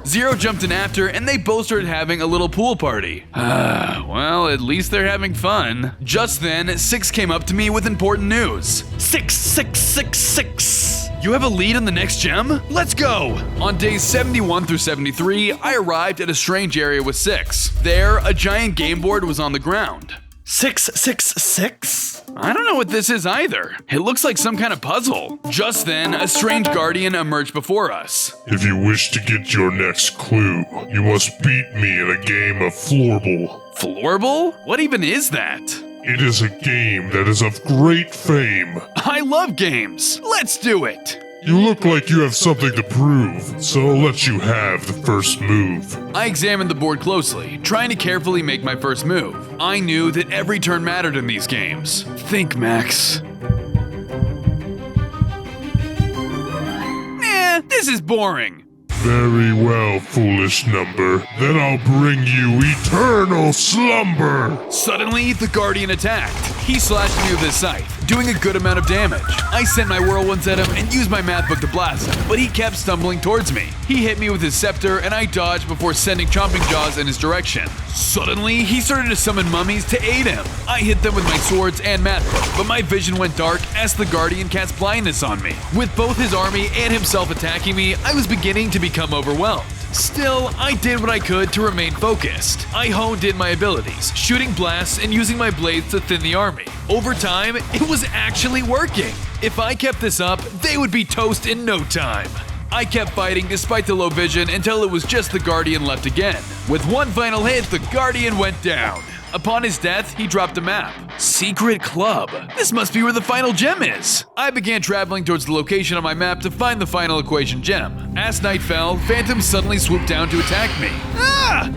0 jumped in after, and they both started having a little pool party. Well, at least they're having fun. Just then, 6 came up to me with important news. 6. You have a lead on the next gem? Let's go! On days 71 through 73, I arrived at a strange area with 6. There, a giant game board was on the ground. 6. I don't know what this is either. It looks like some kind of puzzle. Just then, a strange guardian emerged before us. If you wish to get your next clue, you must beat me in a game of Floorball. Floorball? What even is that? It is a game that is of great fame. I love games. Let's do it. You look like you have something to prove, so I'll let you have the first move. I examined the board closely, trying to carefully make my first move. I knew that every turn mattered in these games. Think, Max. Nah, this is boring. Very well, foolish number. Then I'll bring you eternal slumber. Suddenly, the Guardian attacked. He slashed me with his scythe, doing a good amount of damage. I sent my whirlwinds at him and used my math book to blast him, but he kept stumbling towards me. He hit me with his scepter and I dodged before sending chomping jaws in his direction. Suddenly, he started to summon mummies to aid him. I hit them with my swords and math book, but my vision went dark as the Guardian cast blindness on me. With both his army and himself attacking me, I was beginning to become overwhelmed. Still, I did what I could to remain focused. I honed in my abilities, shooting blasts and using my blades to thin the army. Over time, it was actually working. If I kept this up, they would be toast in no time. I kept fighting despite the low vision until it was just the Guardian left again. With one final hit, the Guardian went down. Upon his death, he dropped a map. Secret Club. This must be where the final gem is. I began traveling towards the location on my map to find the final equation gem. As night fell, phantoms suddenly swooped down to attack me.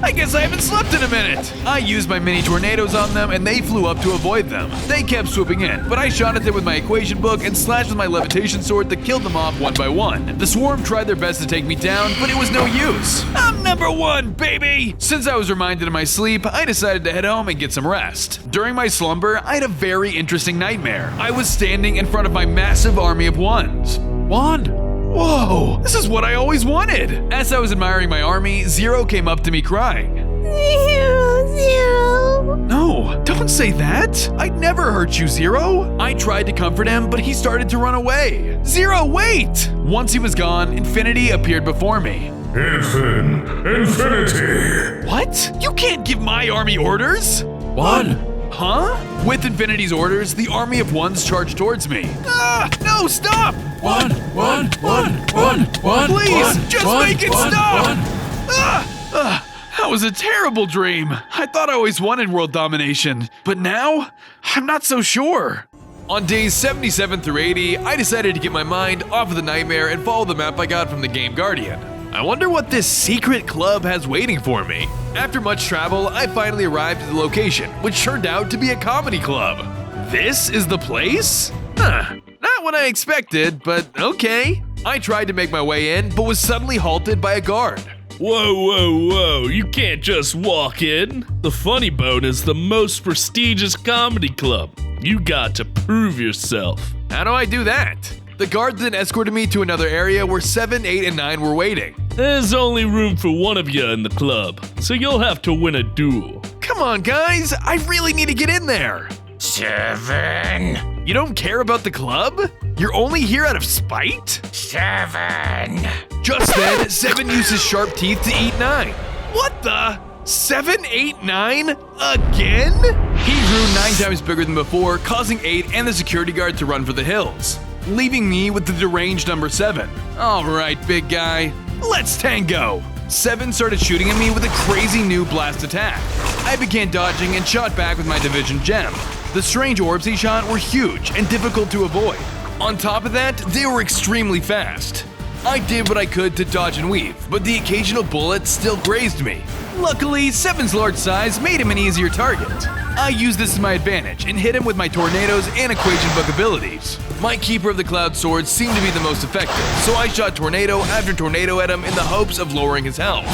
I guess I haven't slept in a minute. I used my mini tornadoes on them and they flew up to avoid them. They kept swooping in, but I shot at them with my equation book and slashed with my levitation sword that killed them off one by one. The swarm tried their best to take me down, but it was no use. I'm number one, baby! Since I was reminded in my sleep, I decided to head home and get some rest. During my slumber, I had a very interesting nightmare. I was standing in front of my massive army of ones. Whoa, this is what I always wanted! As I was admiring my army, Zero came up to me crying. Zero. No, don't say that! I'd never hurt you, Zero! I tried to comfort him, but he started to run away. Zero, wait! Once he was gone, Infinity appeared before me. Infinity! What? You can't give my army orders! Huh? With Infinity's orders, the army of ones charged towards me. No, stop! One. Please, just make it stop! That was a terrible dream. I thought I always wanted world domination, but now, I'm not so sure. On days 77 through 80, I decided to get my mind off of the nightmare and follow the map I got from the game Guardian. I wonder what this secret club has waiting for me. After much travel, I finally arrived at the location, which turned out to be a comedy club. This is the place? Not what I expected, but okay. I tried to make my way in, but was suddenly halted by a guard. Whoa, you can't just walk in. The Funny Bone is the most prestigious comedy club. You got to prove yourself. How do I do that? The guard then escorted me to another area where 7, 8, and 9 were waiting. There's only room for one of you in the club, so you'll have to win a duel. Come on, guys, I really need to get in there. 7. You don't care about the club? You're only here out of spite? 7. Just then, 7 used his sharp teeth to eat 9. What the? 7, 8, 9? Again? He grew 9 times bigger than before, causing 8 and the security guard to run for the hills, leaving me with the deranged number 7. All right, big guy, let's tango. 7 started shooting at me with a crazy new blast attack. I began dodging and shot back with my division gem. The strange orbs he shot were huge and difficult to avoid. On top of that, they were extremely fast. I did what I could to dodge and weave, but the occasional bullet still grazed me. Luckily, 7's large size made him an easier target. I used this to my advantage and hit him with my tornadoes and equation book abilities. My Keeper of the Cloud sword seemed to be the most effective, so I shot tornado after tornado at him in the hopes of lowering his health.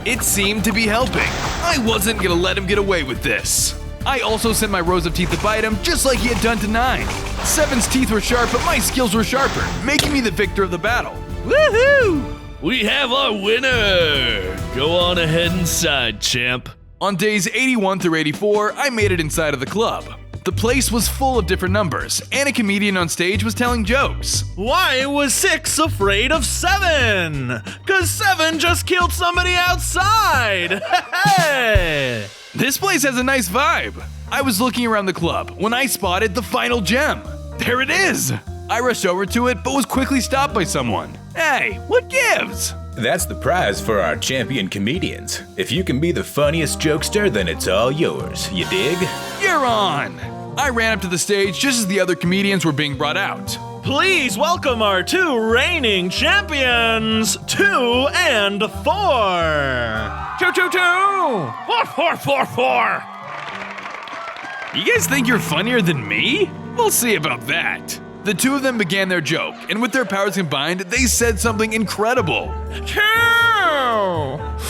It seemed to be helping. I wasn't gonna let him get away with this. I also sent my rows of teeth to bite him just like he had done to 9. 7's teeth were sharp, but my skills were sharper, making me the victor of the battle. Woohoo! We have our winner! Go on ahead inside, champ. On days 81 through 84, I made it inside of the club. The place was full of different numbers, and a comedian on stage was telling jokes. Why was 6 afraid of 7? 'Cause 7 just killed somebody outside! Hey! This place has a nice vibe. I was looking around the club when I spotted the final gem. There it is! I rushed over to it, but was quickly stopped by someone. Hey, what gives? That's the prize for our champion comedians. If you can be the funniest jokester, then it's all yours. You dig? You're on! I ran up to the stage just as the other comedians were being brought out. Please welcome our 2 reigning champions, 2 and 4. 2, 2, 2. 4, 4, 4, 4. You guys think you're funnier than me? We'll see about that. The 2 of them began their joke, and with their powers combined, they said something incredible. 2,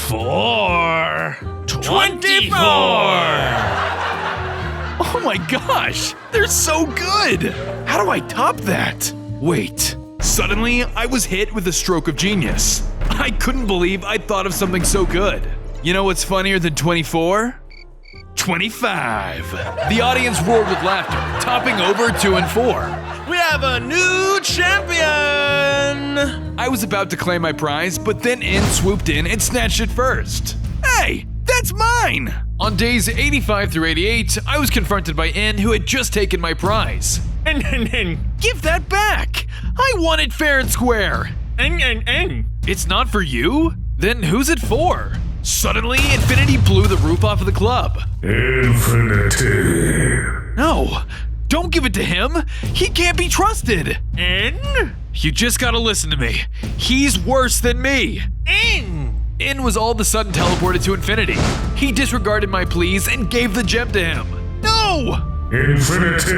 4, 24. Oh my gosh, they're so good! How do I top that? Wait, suddenly I was hit with a stroke of genius. I couldn't believe I'd thought of something so good. You know what's funnier than 24? 25. The audience roared with laughter, topping over 2 and 4. We have a new champion! I was about to claim my prize, but then In swooped in and snatched it first. Hey, that's mine! On days 85 through 88, I was confronted by In, who had just taken my prize. Give that back! I won it fair and square! It's not for you? Then who's it for? Suddenly, Infinity blew the roof off of the club. Infinity. No, don't give it to him. He can't be trusted. In? You just gotta listen to me. He's worse than me. In was all of a sudden teleported to Infinity. He disregarded my pleas and gave the gem to him. No! Infinity.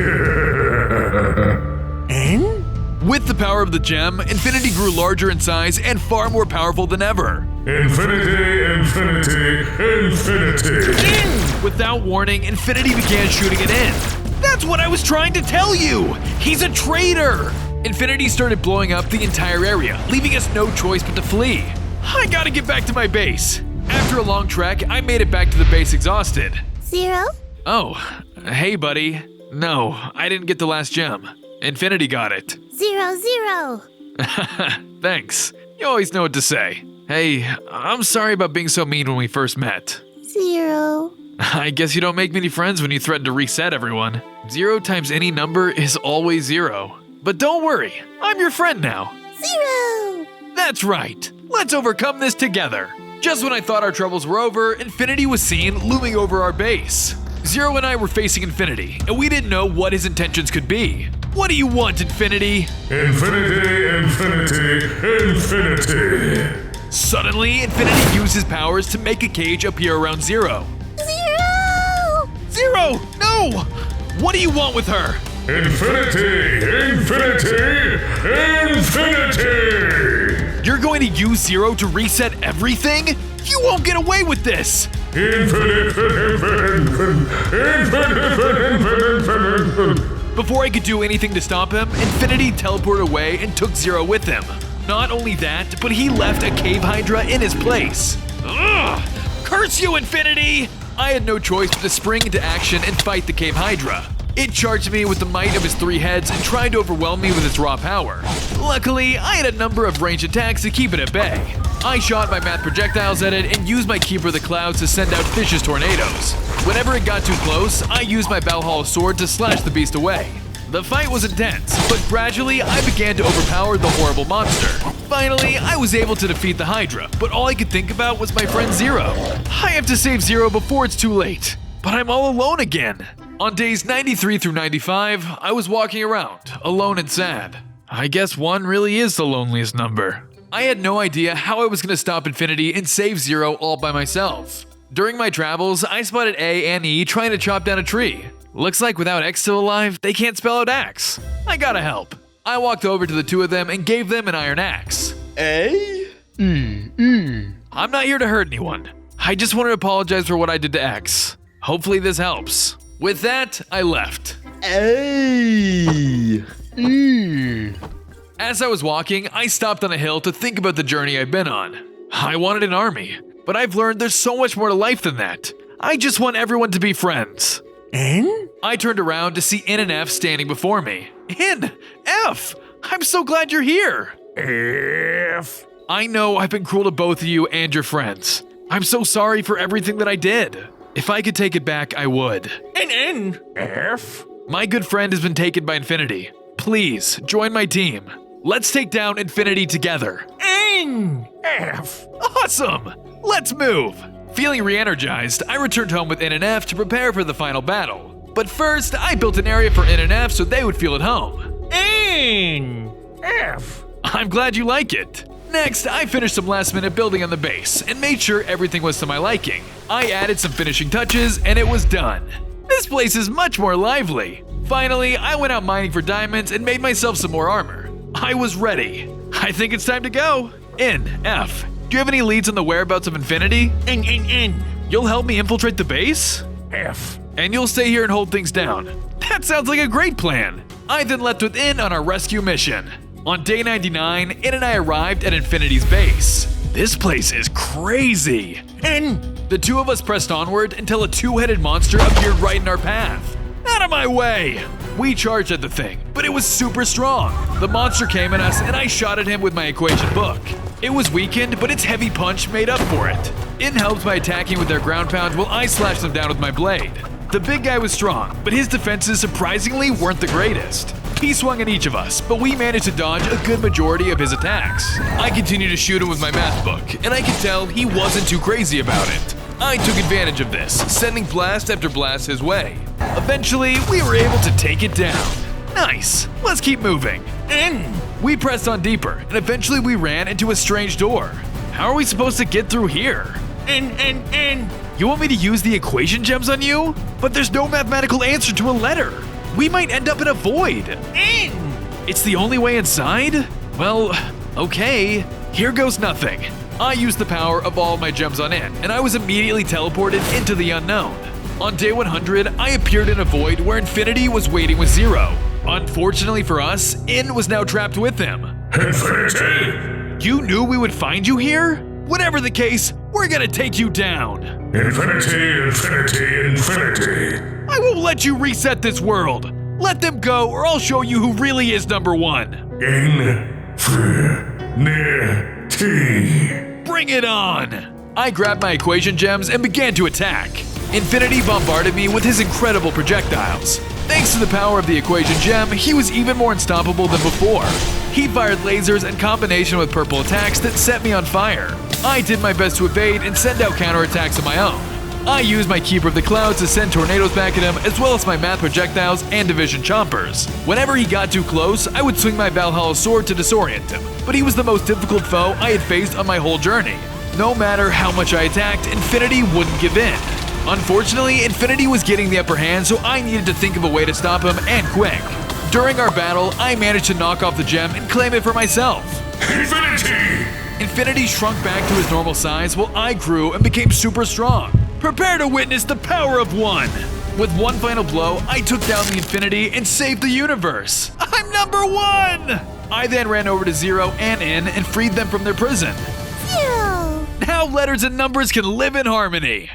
In? With the power of the gem, Infinity grew larger in size and far more powerful than ever. Infinity, infinity, infinity. Without warning, Infinity began shooting it in. That's what I was trying to tell you! He's a traitor! Infinity started blowing up the entire area, leaving us no choice but to flee. I gotta get back to my base. After a long trek, I made it back to the base exhausted. 0? Oh, hey buddy. No, I didn't get the last gem. Infinity got it. 0, 0. Thanks. You always know what to say. Hey, I'm sorry about being so mean when we first met. 0. I guess you don't make many friends when you threaten to reset everyone. 0 times any number is always 0. But don't worry, I'm your friend now. 0. That's right. Let's overcome this together. Just when I thought our troubles were over, Infinity was seen looming over our base. 0 and I were facing Infinity, and we didn't know what his intentions could be. What do you want, Infinity? Infinity, infinity, infinity. Suddenly, Infinity used his powers to make a cage appear around 0. 0! No! What do you want with her? Infinity, infinity, infinity. You're going to use 0 to reset everything? You won't get away with this! Infinite. Before I could do anything to stop him, Infinity teleported away and took 0 with him. Not only that, but he left a cave hydra in his place. Ugh! Curse you, Infinity! I had no choice but to spring into action and fight the cave hydra. It charged me with the might of his 3 heads and tried to overwhelm me with its raw power. Luckily, I had a number of ranged attacks to keep it at bay. I shot my math projectiles at it and used my Keeper of the Clouds to send out vicious tornadoes. Whenever it got too close, I used my Valhalla sword to slash the beast away. The fight was intense, but gradually I began to overpower the horrible monster. Finally, I was able to defeat the Hydra, but all I could think about was my friend 0. I have to save 0 before it's too late, but I'm all alone again. On days 93 through 95, I was walking around, alone and sad. I guess 1 really is the loneliest number. I had no idea how I was going to stop Infinity and save 0 all by myself. During my travels, I spotted A and E trying to chop down a tree. Looks like without X still alive, they can't spell out axe. I gotta help. I walked over to the 2 of them and gave them an iron axe. A? I'm not here to hurt anyone. I just want to apologize for what I did to X. Hopefully this helps. With that, I left. A. As I was walking, I stopped on a hill to think about the journey I've been on. I wanted an army, but I've learned there's so much more to life than that. I just want everyone to be friends. In? I turned around to see In and F standing before me. In! F! I'm so glad you're here! F. I know I've been cruel to both of you and your friends. I'm so sorry for everything that I did. If I could take it back, I would. In. F. My good friend has been taken by Infinity. Please, join my team. Let's take down Infinity together. In. F. Awesome! Let's move! Feeling re-energized, I returned home with N and F to prepare for the final battle. But first, I built an area for N and F so they would feel at home. In. F. I'm glad you like it. Next, I finished some last-minute building on the base and made sure everything was to my liking. I added some finishing touches and it was done. This place is much more lively. Finally, I went out mining for diamonds and made myself some more armor. I was ready. I think it's time to go. N, F. Do you have any leads on the whereabouts of Infinity? In. You'll help me infiltrate the base? F. And you'll stay here and hold things down. That sounds like a great plan. I then left with In on our rescue mission. On day 99, In and I arrived at Infinity's base. This place is crazy. In. The 2 of us pressed onward until a 2-headed monster appeared right in our path. Out of my way! We charged at the thing, but it was super strong. The monster came at us and I shot at him with my equation book. It was weakened, but its heavy punch made up for it. In helped by attacking with their ground pound while I slashed them down with my blade. The big guy was strong, but his defenses surprisingly weren't the greatest. He swung at each of us, but we managed to dodge a good majority of his attacks. I continued to shoot him with my math book, and I could tell he wasn't too crazy about it. I took advantage of this, sending blast after blast his way. Eventually, we were able to take it down. Nice. Let's keep moving. We pressed on deeper, and eventually we ran into a strange door. How are we supposed to get through here? You want me to use the equation gems on you? But there's no mathematical answer to a letter. We might end up in a void. It's the only way inside? Well, okay. Here goes nothing. I used the power of all my gems on In, and I was immediately teleported into the unknown. On day 100, I appeared in a void where Infinity was waiting with Zero. Unfortunately for us, In was now trapped with him. Infinity! You knew we would find you here? Whatever the case, we're gonna take you down. Infinity, infinity, infinity. I won't let you reset this world. Let them go, or I'll show you who really is number one. Infinity. Bring it on! I grabbed my equation gems and began to attack. Infinity bombarded me with his incredible projectiles. Thanks to the power of the equation gem, he was even more unstoppable than before. He fired lasers in combination with purple attacks that set me on fire. I did my best to evade and send out counterattacks of my own. I used my Keeper of the Clouds to send tornadoes back at him, as well as my math projectiles and division chompers. Whenever he got too close, I would swing my Valhalla sword to disorient him, but he was the most difficult foe I had faced on my whole journey. No matter how much I attacked, Infinity wouldn't give in. Unfortunately, Infinity was getting the upper hand, so I needed to think of a way to stop him, and quick. During our battle, I managed to knock off the gem and claim it for myself. Infinity! Infinity shrunk back to his normal size while I grew and became super strong. Prepare to witness the power of one! With one final blow, I took down the Infinity and saved the universe! I'm number one! I then ran over to Zero and In and freed them from their prison. Zero! Now letters and numbers can live in harmony!